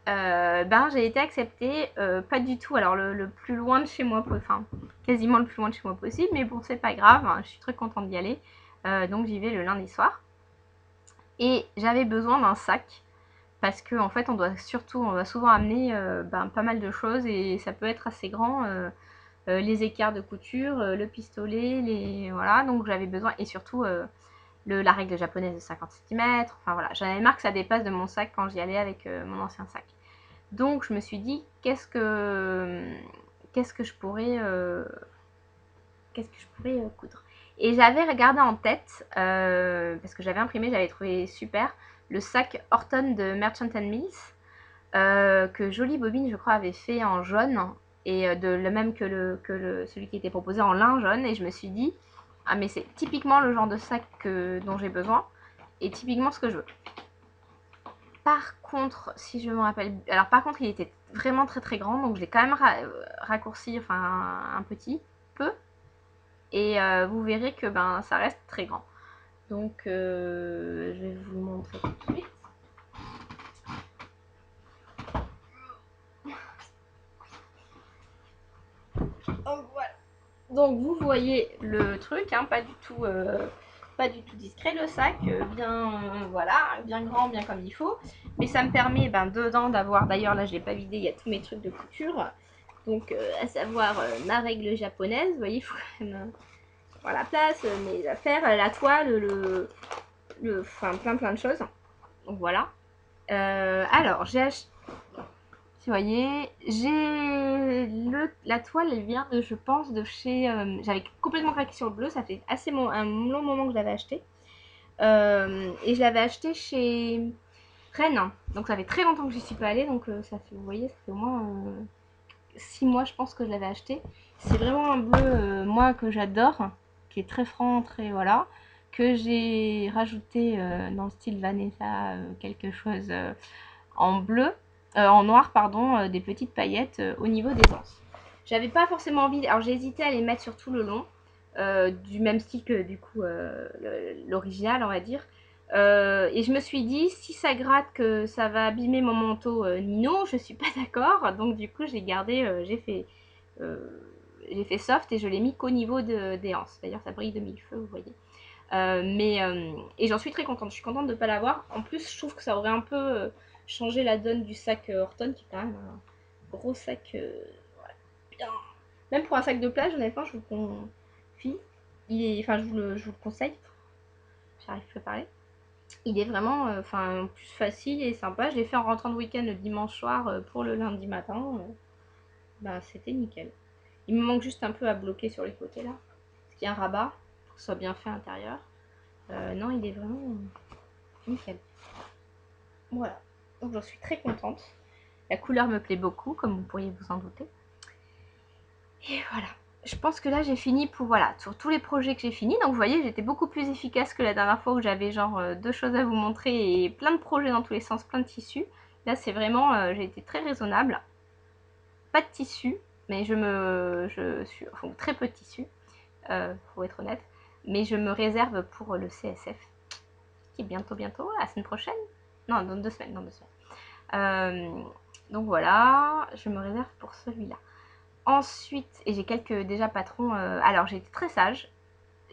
Speaker 1: ben j'ai été acceptée, pas du tout, alors le plus loin de chez moi, enfin quasiment le plus loin de chez moi possible, mais bon c'est pas grave, hein, je suis très contente d'y aller. Donc j'y vais le lundi soir, et j'avais besoin d'un sac, parce que en fait on doit souvent amener pas mal de choses, et ça peut être assez grand, les écarts de couture, le pistolet, voilà, donc j'avais besoin, et surtout la règle japonaise de 50 cm, enfin voilà, j'en avais marre que ça dépasse de mon sac quand j'y allais avec mon ancien sac. Donc je me suis dit qu'est-ce que je pourrais coudre. Et j'avais regardé en tête, parce que j'avais imprimé, j'avais trouvé super, le sac Horton de Merchant Mills, que Jolie Bobine, je crois, avait fait en jaune, et le même que celui qui était proposé en lin jaune. Et je me suis dit, ah mais c'est typiquement le genre de sac dont j'ai besoin, et typiquement ce que je veux. Par contre, si je me rappelle... Alors par contre, il était vraiment très très grand, donc je l'ai quand même raccourci, enfin un petit peu. Et vous verrez que ben ça reste très grand. Donc je vais vous montrer tout de suite. Donc voilà. Donc vous voyez le truc, hein, pas du tout discret, le sac, voilà, bien grand, bien comme il faut. Mais ça me permet dedans d'avoir, d'ailleurs là je l'ai pas vidé, il y a tous mes trucs de couture. Donc à savoir ma règle japonaise, vous voyez, il faut quand même avoir la place, mes affaires, la toile, enfin plein de choses. Donc voilà. Alors j'ai acheté, vous voyez, la toile, elle vient je pense, de chez... j'avais complètement craqué sur le bleu, ça fait un long moment que je l'avais acheté. Et je l'avais acheté chez Rennes, donc ça fait très longtemps que j'y suis pas allée, donc ça fait, vous voyez, ça fait au moins 6 mois je pense que je l'avais acheté. C'est vraiment un bleu, moi, que j'adore, qui est très franc, très voilà, que j'ai rajouté dans le style Vanessa, quelque chose en bleu. En noir, pardon, des petites paillettes au niveau des anses. J'avais pas forcément envie, alors j'ai hésité à les mettre sur tout le long, du même style que du coup l'original, on va dire. Et je me suis dit, si ça gratte que ça va abîmer mon manteau Nino, je suis pas d'accord. Donc du coup, j'ai gardé, j'ai fait soft et je l'ai mis qu'au niveau des anses. D'ailleurs, ça brille de mille feux, vous voyez. Et j'en suis très contente. Je suis contente de ne pas l'avoir. En plus, je trouve que ça aurait un peu changé la donne du sac Horton, qui est quand même un gros sac, voilà, bien. Même pour un sac de plage, honnêtement, je vous le confie. Enfin, je vous le conseille. J'arrive plus à parler. Il est vraiment plus facile et sympa. Je l'ai fait en rentrant de week-end le dimanche soir pour le lundi matin. Bah, c'était nickel. Il me manque juste un peu à bloquer sur les côtés là. Parce qu'il y a un rabat pour que ce soit bien fait à l'intérieur. Non, il est vraiment nickel. Voilà. Donc j'en suis très contente. La couleur me plaît beaucoup, comme vous pourriez vous en douter. Et voilà. Je pense que là j'ai fini pour voilà sur tous les projets que j'ai fini. Donc vous voyez, j'étais beaucoup plus efficace que la dernière fois où j'avais genre deux choses à vous montrer et plein de projets dans tous les sens, plein de tissus. Là c'est vraiment, j'ai été très raisonnable. Pas de tissu, mais je suis enfin, très peu de tissu, faut être honnête. Mais je me réserve pour le CSF, qui est bientôt, la semaine prochaine. Non, dans 2 semaines, dans 2 semaines. Donc voilà, je me réserve pour celui-là. Ensuite, et j'ai quelques déjà patrons. Alors j'ai été très sage.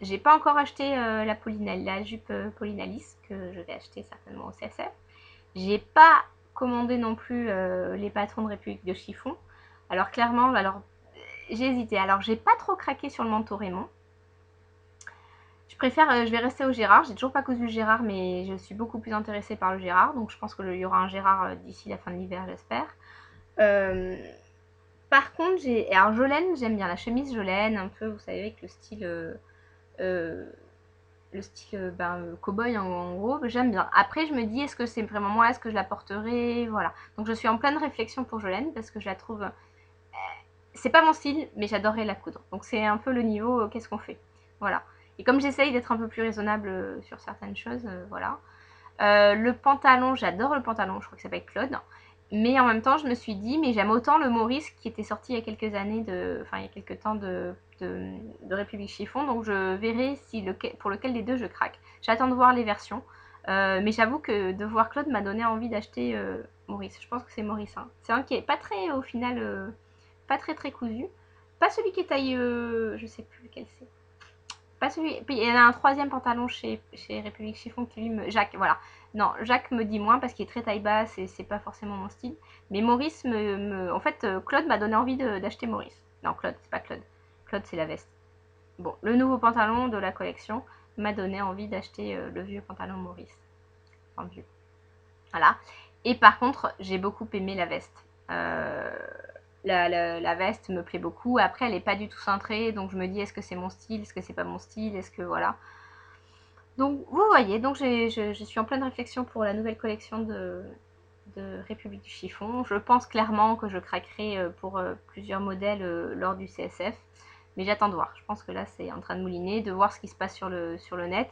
Speaker 1: J'ai pas encore acheté la jupe Polinalis que je vais acheter certainement au CSF. J'ai pas commandé non plus les patrons de République de chiffon. Alors clairement, j'ai hésité. Alors j'ai pas trop craqué sur le manteau Raymond. Je préfère, je vais rester au Gérard. J'ai toujours pas cousu le Gérard, mais je suis beaucoup plus intéressée par le Gérard. Donc je pense qu'il y aura un Gérard d'ici la fin de l'hiver, j'espère. Par contre, alors Jolène, j'aime bien la chemise Jolène, un peu, vous savez, avec le style cow-boy en gros, j'aime bien. Après, je me dis, est-ce que c'est vraiment moi, est-ce que je la porterai, voilà. Donc je suis en pleine réflexion pour Jolène parce que je la trouve, c'est pas mon style, mais j'adorerais la coudre. Donc c'est un peu le niveau, qu'est-ce qu'on fait, voilà. Et comme j'essaye d'être un peu plus raisonnable sur certaines choses, voilà. Le pantalon, j'adore le pantalon, je crois que ça s'appelle Claude. Mais en même temps, je me suis dit, mais j'aime autant le Maurice qui était sorti il y a quelques années, il y a quelques temps de République Chiffon. Donc je verrai si pour lequel des deux je craque. J'attends de voir les versions. Mais j'avoue que de voir Claude m'a donné envie d'acheter Maurice. Je pense que c'est Maurice. Hein. C'est un qui est pas très, au final, pas très très cousu. Pas celui qui est taille, je sais plus lequel c'est. Pas celui. Puis il y en a un troisième pantalon chez République Chiffon qui lui me. Jacques, voilà. Non, Jacques me dit moins parce qu'il est très taille basse et c'est pas forcément mon style. Mais Maurice En fait, Claude m'a donné envie d'acheter Maurice. Non, Claude, c'est pas Claude. Claude, c'est la veste. Bon, le nouveau pantalon de la collection m'a donné envie d'acheter le vieux pantalon Maurice. Enfin, vieux. Voilà. Et par contre, j'ai beaucoup aimé la veste. La veste me plaît beaucoup. Après, elle n'est pas du tout cintrée, donc je me dis, est-ce que c'est mon style, est-ce que c'est pas mon style, est-ce que voilà. Donc, vous voyez, donc je suis en pleine réflexion pour la nouvelle collection de République du Chiffon. Je pense clairement que je craquerai pour plusieurs modèles lors du CSF, mais j'attends de voir. Je pense que là, c'est en train de mouliner, de voir ce qui se passe sur le net.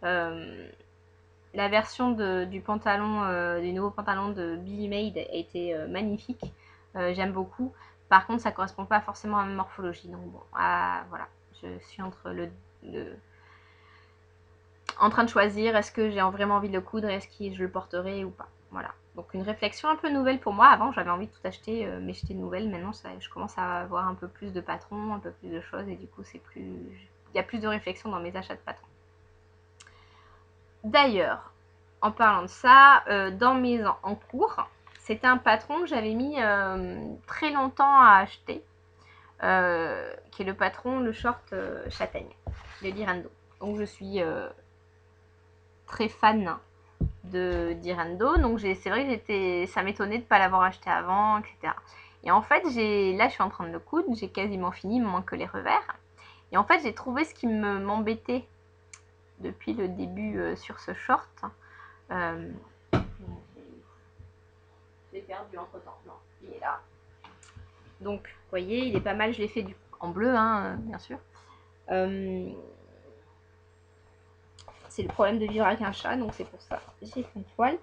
Speaker 1: La version du pantalon, du nouveau pantalon de Billy Maid a été magnifique. J'aime beaucoup. Par contre, ça ne correspond pas forcément à ma morphologie. Donc bon, voilà. Je suis en train de choisir, est-ce que j'ai vraiment envie de le coudre, est-ce que je le porterai ou pas. Voilà. Donc une réflexion un peu nouvelle pour moi. Avant, j'avais envie de tout acheter, mais j'étais nouvelle. Maintenant, je commence à avoir un peu plus de patrons, un peu plus de choses, et du coup, il y a plus de réflexion dans mes achats de patrons. D'ailleurs, en parlant de ça, dans mes en cours, c'était un patron que j'avais mis très longtemps à acheter, qui est le patron, le short châtaigne de Dirando. Donc je suis très fan de Dirando, donc c'est vrai que ça m'étonnait de ne pas l'avoir acheté avant, etc. Et en fait, là je suis en train de le coudre, j'ai quasiment fini, il me manque que les revers. Et en fait, j'ai trouvé ce qui m'embêtait depuis le début sur ce short. Je l'ai perdu entre temps. Non, il est là. Donc, vous voyez, il est pas mal. Je l'ai fait en bleu, hein, bien sûr. C'est le problème de vivre avec un chat, donc c'est pour ça. J'ai fait une toile.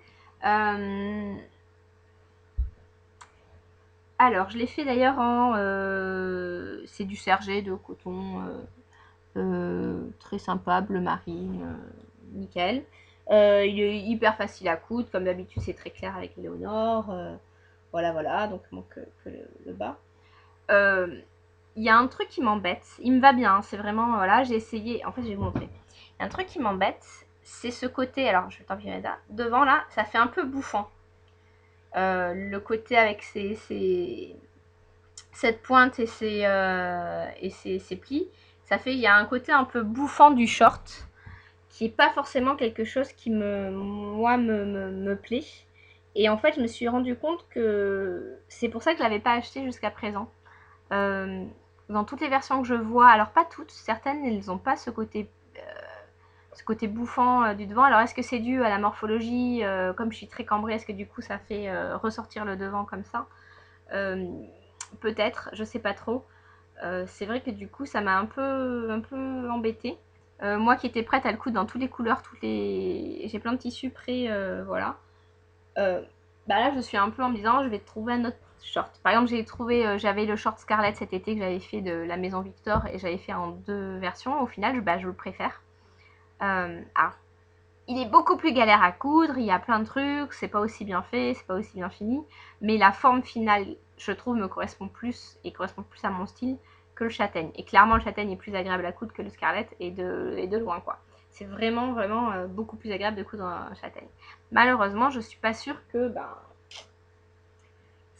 Speaker 1: Alors, je l'ai fait d'ailleurs en. C'est du sergé de coton très sympa, bleu marine, nickel. Il est hyper facile à coudre, comme d'habitude c'est très clair avec Eleonore. Voilà, donc il manque que le bas. Il y a un truc qui m'embête, il me va bien, c'est vraiment, voilà, j'ai essayé, en fait je vais vous montrer. Il y a un truc qui m'embête, c'est ce côté, alors je vais t'empirer là, devant là, ça fait un peu bouffant. Le côté avec cette pointe et ses plis, ça fait, il y a un côté un peu bouffant du short, qui est pas forcément quelque chose qui me plaît. Et en fait, je me suis rendu compte que c'est pour ça que je l'avais pas acheté jusqu'à présent. Dans toutes les versions que je vois, alors pas toutes, certaines elles n'ont pas ce côté bouffant du devant. Alors est-ce que c'est dû à la morphologie, comme je suis très cambrée, est-ce que du coup ça fait ressortir le devant comme ça? Peut-être, je sais pas trop. C'est vrai que du coup ça m'a un peu embêtée. Moi qui étais prête à le coudre dans toutes les couleurs, j'ai plein de tissus prêts, voilà. Bah là je suis un peu en me disant je vais trouver un autre short. Par exemple j'avais le short Scarlett cet été que j'avais fait de la maison Victor et j'avais fait en 2 versions. Au final je le préfère. Alors il est beaucoup plus galère à coudre, il y a plein de trucs, c'est pas aussi bien fait, c'est pas aussi bien fini, mais la forme finale, je trouve, me correspond plus et correspond plus à mon style que le châtaigne. Et clairement, le châtaigne est plus agréable à coudre que le Scarlett et de loin, quoi. C'est vraiment, vraiment beaucoup plus agréable de coudre un châtaigne. Malheureusement, je suis pas sûre que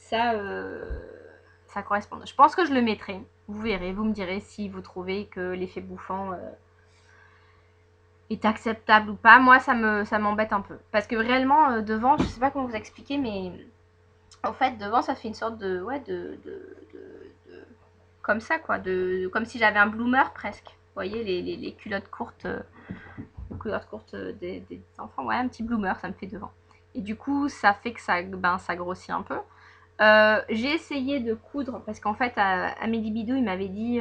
Speaker 1: ça corresponde. Je pense que je le mettrai. Vous verrez, vous me direz si vous trouvez que l'effet bouffant est acceptable ou pas. Moi, ça m'embête un peu. Parce que réellement, devant, je sais pas comment vous expliquer, mais en fait, devant, ça fait une sorte de. Ouais, comme ça, quoi. Comme si j'avais un bloomer presque. Vous voyez, les culottes courtes, des enfants. Ouais, un petit bloomer, ça me fait devant. Et du coup, ça fait que ça grossit un peu. J'ai essayé de coudre, parce qu'en fait, Amélie Bidou, il m'avait dit.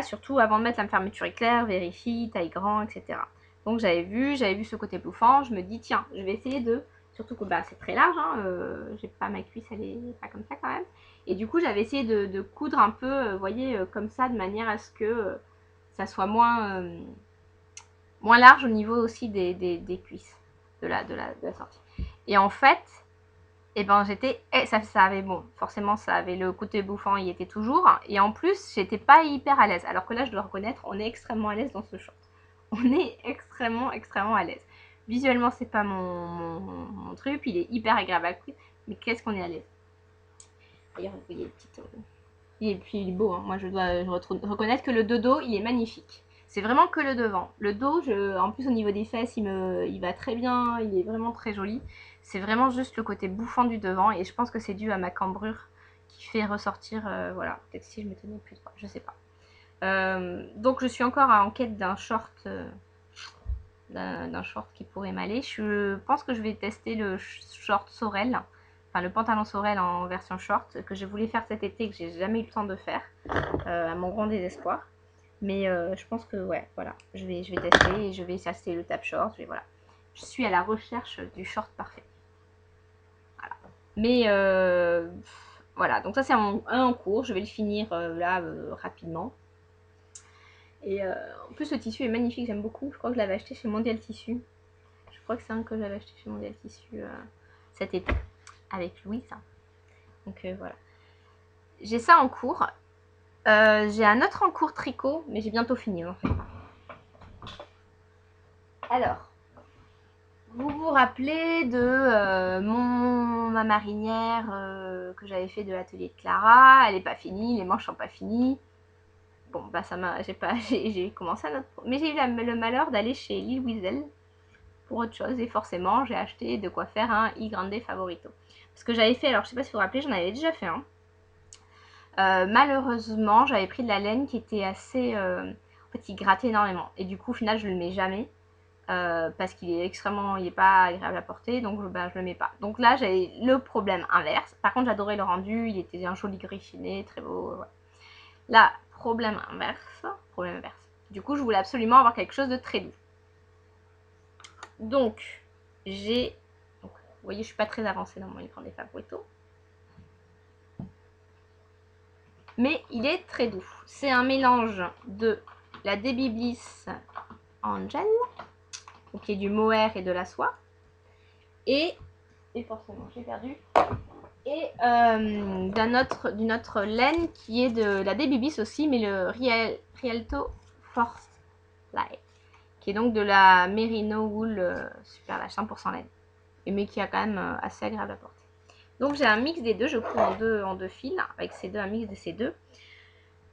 Speaker 1: Surtout avant de mettre la fermeture éclair, vérifie, taille grand, etc. Donc j'avais vu ce côté bluffant, je me dis tiens, je vais essayer surtout que c'est très large, hein, j'ai pas ma cuisse, elle est pas comme ça quand même. Et du coup j'avais essayé de coudre un peu, vous voyez, comme ça, de manière à ce que ça soit moins large au niveau aussi des cuisses de la sortie. Et en fait, et ben ça avait, bon, forcément ça avait le côté bouffant, il était toujours, et en plus j'étais pas hyper à l'aise, alors que là je dois reconnaître, on est extrêmement à l'aise dans ce short. On est extrêmement à l'aise. Visuellement c'est pas mon truc, il est hyper agréable à coudre, mais qu'est-ce qu'on est à l'aise. D'ailleurs vous voyez et puis il est beau, hein. Moi je dois reconnaître que le dos il est magnifique. C'est vraiment que le devant. Le dos, en plus au niveau des fesses, il va très bien, il est vraiment très joli. C'est vraiment juste le côté bouffant du devant et je pense que c'est dû à ma cambrure qui fait ressortir, voilà, peut-être si je me tenais plus droit, je sais pas. Donc je suis encore en quête d'un short, d'un short qui pourrait m'aller. Je pense que je vais tester le short Sorel, enfin le pantalon Sorel en version short que je voulais faire cet été et que j'ai jamais eu le temps de faire, à mon grand désespoir. Mais je pense que ouais, voilà, je vais tester et je vais essayer le tap short. Voilà, je suis à la recherche du short parfait. Voilà. Mais voilà, donc ça c'est un en cours. Je vais le finir là rapidement. Et en plus le tissu est magnifique, j'aime beaucoup. Je crois que je l'avais acheté chez Mondial Tissu. Je crois que c'est un que j'avais acheté chez Mondial Tissu cet été avec Louise. Donc voilà. J'ai ça en cours. J'ai un autre en cours tricot, mais j'ai bientôt fini en fait. Alors, vous vous rappelez de ma marinière que j'avais fait de l'atelier de Clara. Elle n'est pas finie, les manches sont pas finies. Bon, bah ça m'a, j'ai commencé à autre, mais j'ai eu le malheur d'aller chez Lille Wiesel pour autre chose et forcément j'ai acheté de quoi faire un I Grande Favorito. Parce que j'avais fait, alors je sais pas si vous vous rappelez, j'en avais déjà fait un. Malheureusement, j'avais pris de la laine qui était assez, en fait, il grattait énormément et du coup au final je le mets jamais. Parce qu'il est il est pas agréable à porter, donc je le mets pas. Donc là j'ai le problème inverse. Par contre j'adorais le rendu, il était un joli gris chiné, très beau. Ouais. Là, problème inverse. Du coup je voulais absolument avoir quelque chose de très doux. Donc vous voyez je suis pas très avancée dans mon écran des Favorito. Mais il est très doux. C'est un mélange de la Debbie Bliss Angel donc qui est du mohair et de la soie. Et forcément, j'ai perdu. Et d'une autre laine qui est de la Débibis aussi, mais le Rialto Force Light, qui est donc de la Merino Wool Super Lâche 100% laine, mais qui est quand même assez agréable à porter. Donc j'ai un mix des deux, je couds en deux fils, avec ces deux, un mix de ces deux.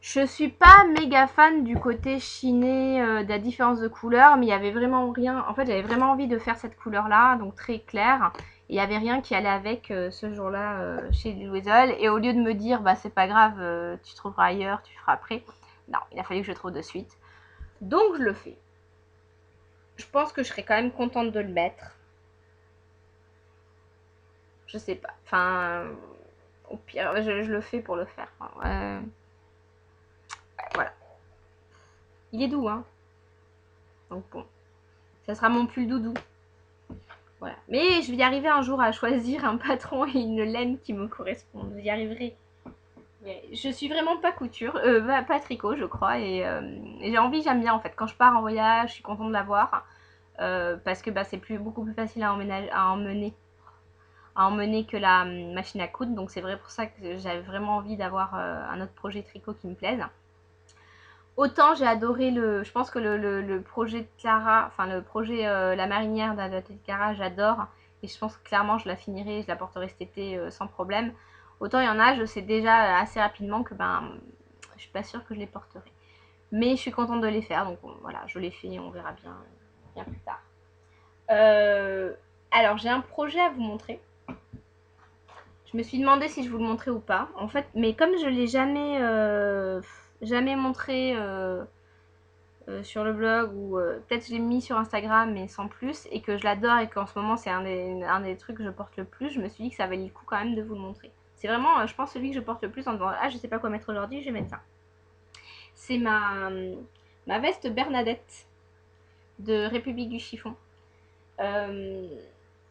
Speaker 1: Je suis pas méga fan du côté chiné, de la différence de couleur, mais il y avait vraiment rien. En fait, j'avais vraiment envie de faire cette couleur-là, donc très claire. Il n'y avait rien qui allait avec ce jour-là chez Louisel. Et au lieu de me dire, bah c'est pas grave, tu trouveras ailleurs, tu feras après. Non, il a fallu que je trouve de suite. Donc je le fais. Je pense que je serais quand même contente de le mettre. Je sais pas. Enfin, au pire, je le fais pour le faire. Enfin, voilà. Il est doux, hein. Donc bon, ça sera mon pull doudou. Voilà. Mais je vais y arriver un jour à choisir un patron et une laine qui me correspondent. J'y arriverai. Je suis vraiment pas couture, pas tricot, je crois. Et j'ai envie, j'aime bien en fait. Quand je pars en voyage, je suis contente de l'avoir. Parce que bah, c'est beaucoup plus facile à emmener que la machine à coudre. Donc c'est vrai pour ça que j'avais vraiment envie d'avoir un autre projet tricot qui me plaise. Autant j'ai adoré je pense que le projet de Clara, enfin le projet La Marinière de Clara, j'adore. Et je pense que clairement je la finirai, je la porterai cet été sans problème. Autant il y en a, je sais déjà assez rapidement que je suis pas sûre que je les porterai. Mais je suis contente de les faire, donc voilà, je les fais, on verra bien plus tard. Alors j'ai un projet à vous montrer. Je me suis demandé si je vous le montrais ou pas. En fait, mais comme je l'ai jamais montré sur le blog, ou peut-être je l'ai mis sur Instagram mais sans plus, et que je l'adore et qu'en ce moment c'est un des trucs que je porte le plus, je me suis dit que ça valait le coup quand même de vous le montrer. C'est vraiment, je pense, celui que je porte le plus en disant ah je sais pas quoi mettre aujourd'hui, je vais mettre ça. C'est ma veste Bernadette de République du Chiffon.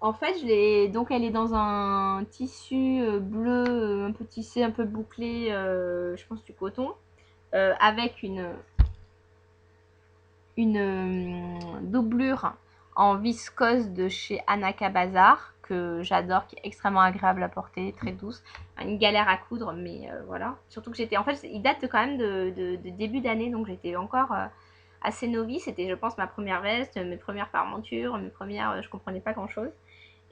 Speaker 1: En fait, donc elle est dans un tissu bleu, un peu tissé, un peu bouclé, je pense du coton, avec une doublure en viscose de chez Anaka Bazar que j'adore, qui est extrêmement agréable à porter, très douce. Une galère à coudre, mais voilà. Surtout que j'étais, en fait, il date quand même de début d'année, donc j'étais encore assez novice. C'était, je pense, ma première veste, mes premières parmentures, mes premières, je comprenais pas grand chose.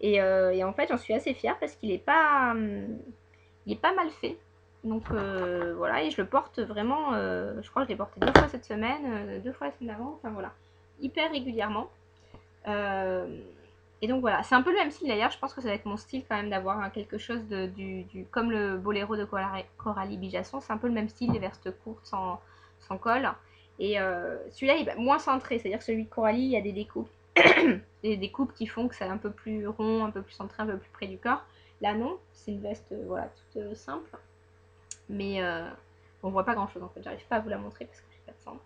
Speaker 1: Et en fait, j'en suis assez fière parce qu'il est pas mal fait. Donc voilà, et je le porte vraiment, je crois que je l'ai porté 2 fois cette semaine, 2 fois la semaine d'avant, enfin voilà, hyper régulièrement. Et donc voilà, c'est un peu le même style d'ailleurs, je pense que ça va être mon style quand même d'avoir quelque chose comme le boléro de Coralie Bijasson, c'est un peu le même style, des vestes courtes sans col. Et celui-là il est moins cintré, c'est-à-dire que celui de Coralie, il y a des découpes, des coupes qui font que c'est un peu plus rond, un peu plus centré, un peu plus près du corps. Là non, c'est une veste voilà, toute simple. Mais on voit pas grand chose en fait, j'arrive pas à vous la montrer parce que j'ai pas de centre.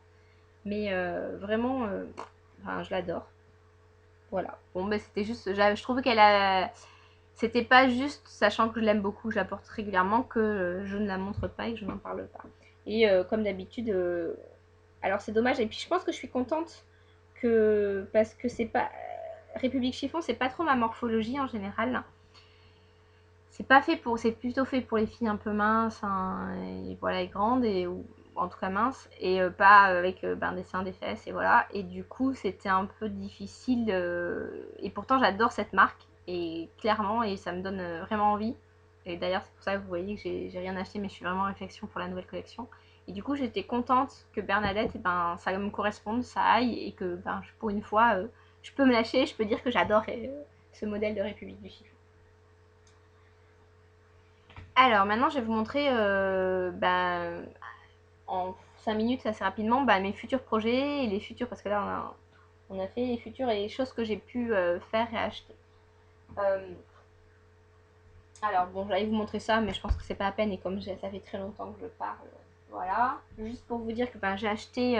Speaker 1: Mais vraiment, je l'adore. Voilà. Bon, bah c'était juste, je trouvais c'était pas juste, sachant que je l'aime beaucoup, je la porte régulièrement, que je ne la montre pas et que je n'en parle pas. Et comme d'habitude, alors c'est dommage, et puis je pense que je suis contente parce que c'est pas. République Chiffon, c'est pas trop ma morphologie en général. C'est plutôt fait pour les filles un peu minces, hein, et voilà, et grandes, ou en tout cas minces, et pas avec des seins, des fesses, et voilà. Et du coup, c'était un peu difficile, et pourtant j'adore cette marque, et clairement, et ça me donne vraiment envie. Et d'ailleurs, c'est pour ça que vous voyez que j'ai rien acheté, mais je suis vraiment en réflexion pour la nouvelle collection. Et du coup, j'étais contente que Bernadette, ça me corresponde, ça aille, et que pour une fois, je peux me lâcher, je peux dire que j'adore ce modèle de République du Chiffon. Alors maintenant je vais vous montrer en 5 minutes assez rapidement mes futurs projets et les futurs, parce que là on a fait les futurs et les choses que j'ai pu faire et acheter. Alors bon, j'allais vous montrer ça mais je pense que c'est pas la peine, et comme ça fait très longtemps que je parle, voilà. Juste pour vous dire que j'ai acheté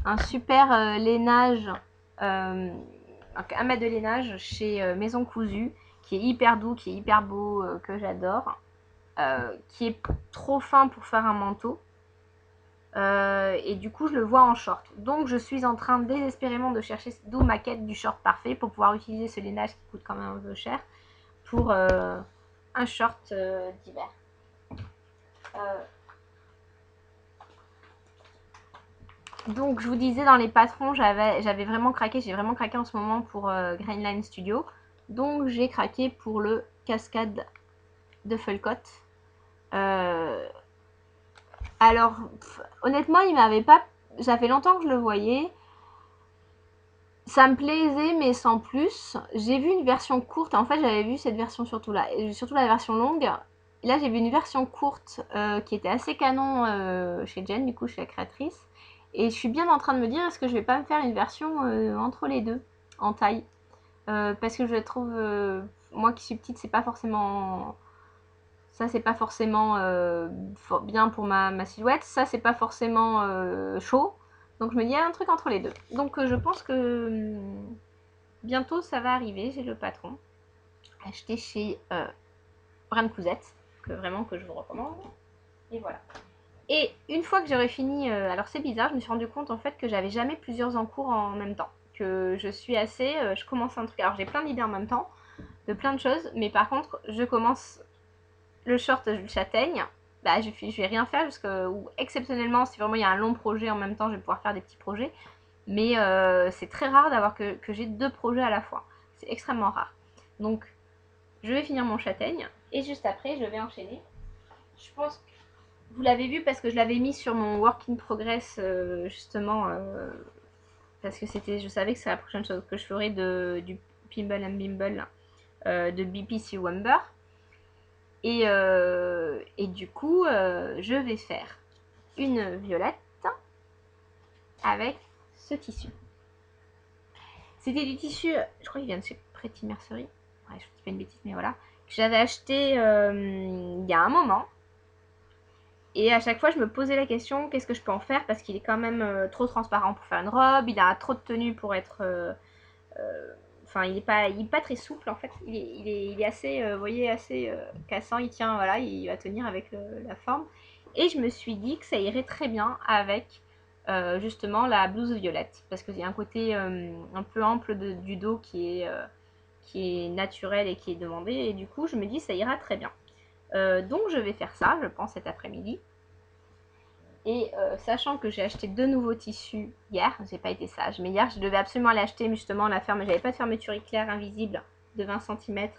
Speaker 1: un super lainage, un mètre de lainage chez Maison Cousue, qui est hyper doux, qui est hyper beau, que j'adore. Qui est trop fin pour faire un manteau, Et du coup je le vois en short. Donc je suis en train désespérément de chercher, d'où ma quête du short parfait pour pouvoir utiliser ce lainage qui coûte quand même un peu cher pour un short d'hiver. Donc je vous disais dans les patrons, j'avais vraiment craqué, j'ai vraiment craqué en ce moment pour Grainline Studio. Donc j'ai craqué pour le Cascade de Fullcoat. Alors honnêtement il m'avait pas... Ça fait longtemps que je le voyais. Ça me plaisait mais sans plus. J'ai vu une version courte, en fait j'avais vu cette version surtout là, surtout la version longue. Là j'ai vu une version courte qui était assez canon chez Jen, du coup chez la créatrice. Et je suis bien en train de me dire, est-ce que je vais pas me faire une version entre les deux, en taille parce que je trouve, moi qui suis petite, c'est pas forcément... Ça, c'est pas forcément bien pour ma silhouette. Ça, c'est pas forcément chaud. Donc, je me dis, il y a un truc entre les deux. Donc, je pense que bientôt, ça va arriver. J'ai le patron. Acheté chez Brand Cousette. Vraiment que je vous recommande. Et voilà. Et une fois que j'aurai fini, alors c'est bizarre, je me suis rendu compte en fait que j'avais jamais plusieurs en cours en même temps. Que je suis assez, je commence un truc, alors j'ai plein d'idées en même temps, de plein de choses, mais par contre je commence le short châtaigne, bah je vais rien faire jusqu'à, ou exceptionnellement si vraiment il y a un long projet en même temps, je vais pouvoir faire des petits projets, mais c'est très rare d'avoir que j'ai 2 projets à la fois, c'est extrêmement rare. Donc je vais finir mon châtaigne, et juste après je vais enchaîner. Je pense que vous l'avez vu parce que je l'avais mis sur mon work in progress justement parce que c'était, je savais que c'est la prochaine chose que je ferais du Pimble and Bimble de BPC Wonder. Et du coup, je vais faire une violette avec ce tissu. C'était du tissu, je crois qu'il vient de chez Pretty Mercery. Ouais, je dis pas une bêtise, mais voilà. Que j'avais acheté il y a un moment. Et à chaque fois, je me posais la question, qu'est-ce que je peux en faire? Parce qu'il est quand même trop transparent pour faire une robe. Il a trop de tenue pour être... Enfin, il est pas très souple en fait. Il est assez, vous voyez, assez cassant. Il tient, voilà, il va tenir avec la forme. Et je me suis dit que ça irait très bien avec justement la blouse violette. Parce qu'il y a un côté un peu ample du dos qui est naturel et qui est demandé. Et du coup, je me dis ça ira très bien. Donc je vais faire ça, je pense, cet après-midi. Et sachant que j'ai acheté 2 nouveaux tissus hier, j'ai pas été sage, mais hier je devais absolument aller acheter justement la ferme, j'avais pas de fermeture éclair invisible de 20 cm.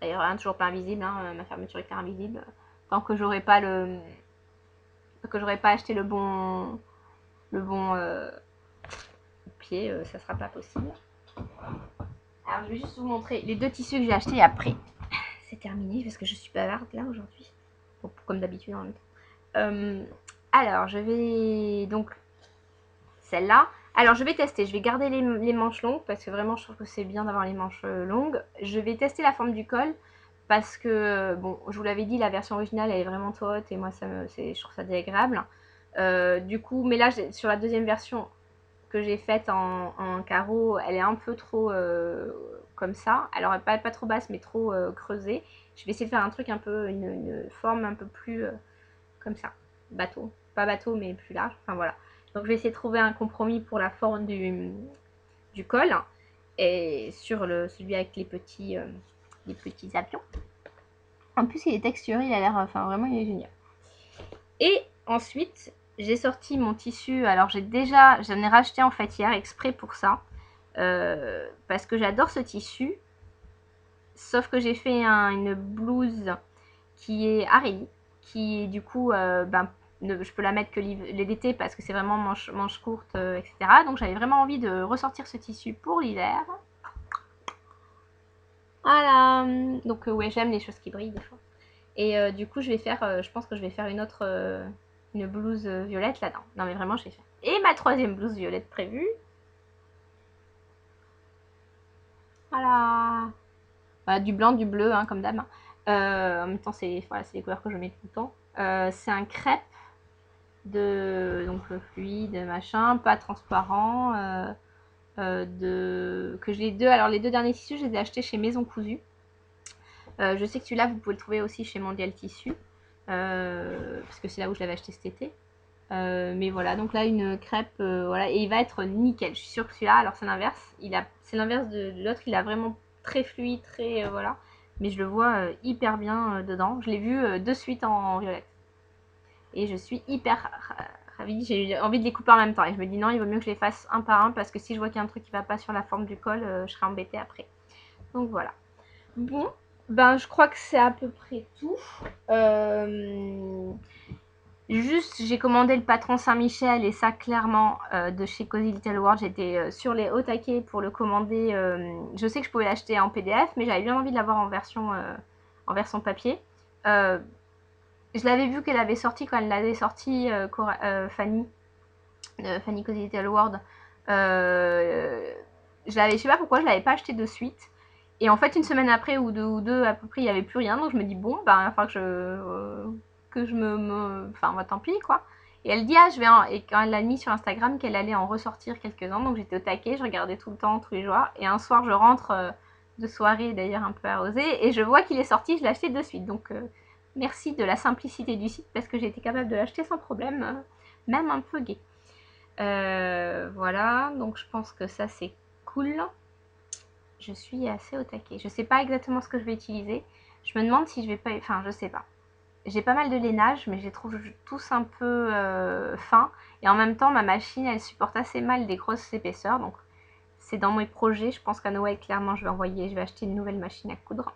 Speaker 1: D'ailleurs, rien, toujours pas invisible, hein, ma fermeture éclair invisible. Tant que j'aurai pas acheté le bon pied, ça sera pas possible. Alors je vais juste vous montrer les 2 tissus que j'ai achetés après. C'est terminé parce que je suis bavarde là aujourd'hui. Bon, comme d'habitude en même temps. Alors je vais donc celle-là. Alors je vais tester, je vais garder les manches longues parce que vraiment je trouve que c'est bien d'avoir les manches longues. Je vais tester la forme du col parce que, bon, je vous l'avais dit, la version originale elle est vraiment trop haute et moi je trouve ça désagréable. Du coup, mais là sur la deuxième version que j'ai faite en carreau, elle est un peu trop comme ça. Alors pas trop basse mais trop creusée. Je vais essayer de faire un truc un peu, une forme un peu plus comme ça, bateau. Pas bateau mais plus large, enfin voilà. Donc je vais essayer de trouver un compromis pour la forme du col et sur celui avec les petits avions. En plus il est texturé, il a l'air, enfin vraiment il est génial. Et ensuite j'ai sorti mon tissu, alors j'en ai racheté en fait hier exprès pour ça, parce que j'adore ce tissu, sauf que j'ai fait une blouse qui est Areli, qui du coup, je peux la mettre que l'été parce que c'est vraiment manche courte, etc. Donc j'avais vraiment envie de ressortir ce tissu pour l'hiver. Voilà. Donc ouais, j'aime les choses qui brillent des fois. Et du coup, je pense que je vais faire une blouse violette là-dedans. Non mais vraiment, je vais faire. Et ma 3e blouse violette prévue. Voilà. Voilà, du blanc, du bleu, hein, comme d'hab. En même temps, c'est les couleurs que je mets tout le temps. C'est un crêpe donc fluide, machin, pas transparent. Que j'ai alors les 2 derniers tissus, je les ai achetés chez Maison Cousue. Je sais que celui-là, vous pouvez le trouver aussi chez Mondial Tissu. parce que c'est là où je l'avais acheté cet été. Mais voilà, donc là une crêpe, voilà, et il va être nickel. Je suis sûre que celui-là, alors c'est l'inverse. C'est l'inverse de l'autre. Il a vraiment très fluide, très voilà. Mais je le vois hyper bien dedans. Je l'ai vu de suite en violette. Et je suis hyper ravie. J'ai envie de les couper en même temps. Et je me dis non, il vaut mieux que je les fasse un par un parce que si je vois qu'il y a un truc qui va pas sur la forme du col, je serai embêtée après. Donc voilà. Bon, ben je crois que c'est à peu près tout. Juste, j'ai commandé le patron Saint-Michel et ça, clairement, de chez Cozy Little World, j'étais sur les hauts taquets pour le commander. Je sais que je pouvais l'acheter en PDF, mais j'avais bien envie de l'avoir en version papier. Je l'avais vu qu'elle avait sorti quand elle l'avait sorti, Fanny, Fanny Cozy Little World. Je sais pas pourquoi je l'avais pas acheté de suite. Et en fait, une semaine après ou deux à peu près, il n'y avait plus rien. Donc je me dis, bon, bah, il va falloir que je enfin, bah, tant pis, quoi. Et elle dit, ah, et quand elle l'a mis sur Instagram, qu'elle allait en ressortir quelques-uns. Donc j'étais au taquet, je regardais tout le temps, tous les jours. Et un soir, je rentre de soirée, d'ailleurs un peu arrosée, et je vois qu'il est sorti, je l'ai acheté de suite. Donc merci de la simplicité du site, parce que j'ai été capable de l'acheter sans problème, même un peu gai. Voilà, donc je pense que ça c'est cool. Je suis assez au taquet. Je sais pas exactement ce que je vais utiliser. Je me demande si je vais pas... Enfin, je sais pas. J'ai pas mal de lainage, mais je les trouve tous un peu fins. Et en même temps, ma machine, elle supporte assez mal des grosses épaisseurs. Donc, c'est dans mes projets. Je pense qu'à Noël, clairement, je vais acheter une nouvelle machine à coudre.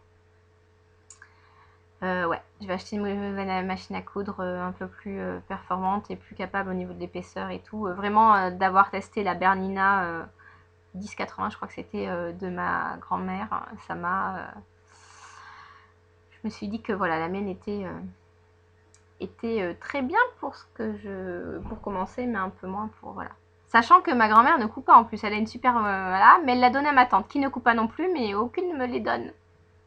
Speaker 1: Ouais, je vais acheter une nouvelle machine à coudre un peu plus performante et plus capable au niveau de l'épaisseur et tout. Vraiment, d'avoir testé la Bernina 10,80, je crois que c'était de ma grand-mère. Ça m'a... je me suis dit que voilà, la mienne était très bien pour commencer, mais un peu moins pour... Voilà. Sachant que ma grand-mère ne coupe pas en plus. Elle a une super... voilà, mais elle l'a donnée à ma tante, qui ne coupe pas non plus, mais aucune ne me les donne.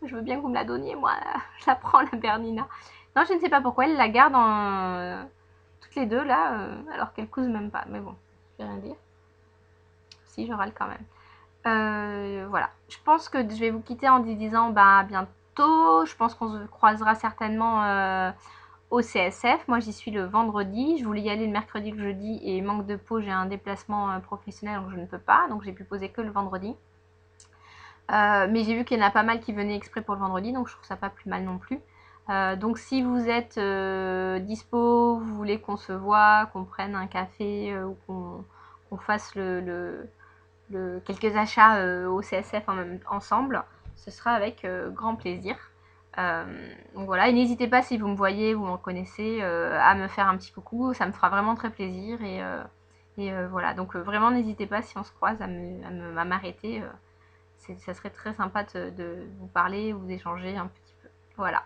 Speaker 1: Je veux bien que vous me la donniez, moi, je la prends, la Bernina. Non, je ne sais pas pourquoi, elle la garde toutes les deux, là, alors qu'elle couse même pas. Mais bon, je vais rien dire. Si, je râle quand même. Voilà. Je pense que je vais vous quitter en disant, bah, à bientôt. Je pense qu'on se croisera certainement au CSF. Moi, j'y suis le vendredi. Je voulais y aller le mercredi, le jeudi, et manque de peau, j'ai un déplacement professionnel, donc je ne peux pas. Donc, j'ai pu poser que le vendredi. Mais j'ai vu qu'il y en a pas mal qui venaient exprès pour le vendredi, donc je trouve ça pas plus mal non plus. Donc si vous êtes dispo, vous voulez qu'on se voit, qu'on prenne un café ou qu'on fasse quelques achats au CSF ensemble, ce sera avec grand plaisir. Donc voilà, et n'hésitez pas si vous me voyez, vous me reconnaissez, à me faire un petit coucou, ça me fera vraiment très plaisir. Et voilà, donc vraiment n'hésitez pas si on se croise à m'arrêter. Ça serait très sympa de vous parler ou d'échanger un petit peu. Voilà.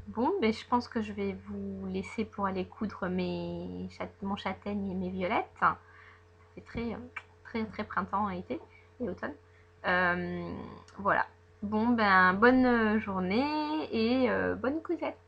Speaker 1: Bon, ben, je pense que je vais vous laisser pour aller coudre mon châtaigne et mes violettes. C'est très, très, très printemps et été et automne. Voilà. Bon, ben, bonne journée et bonne cousette.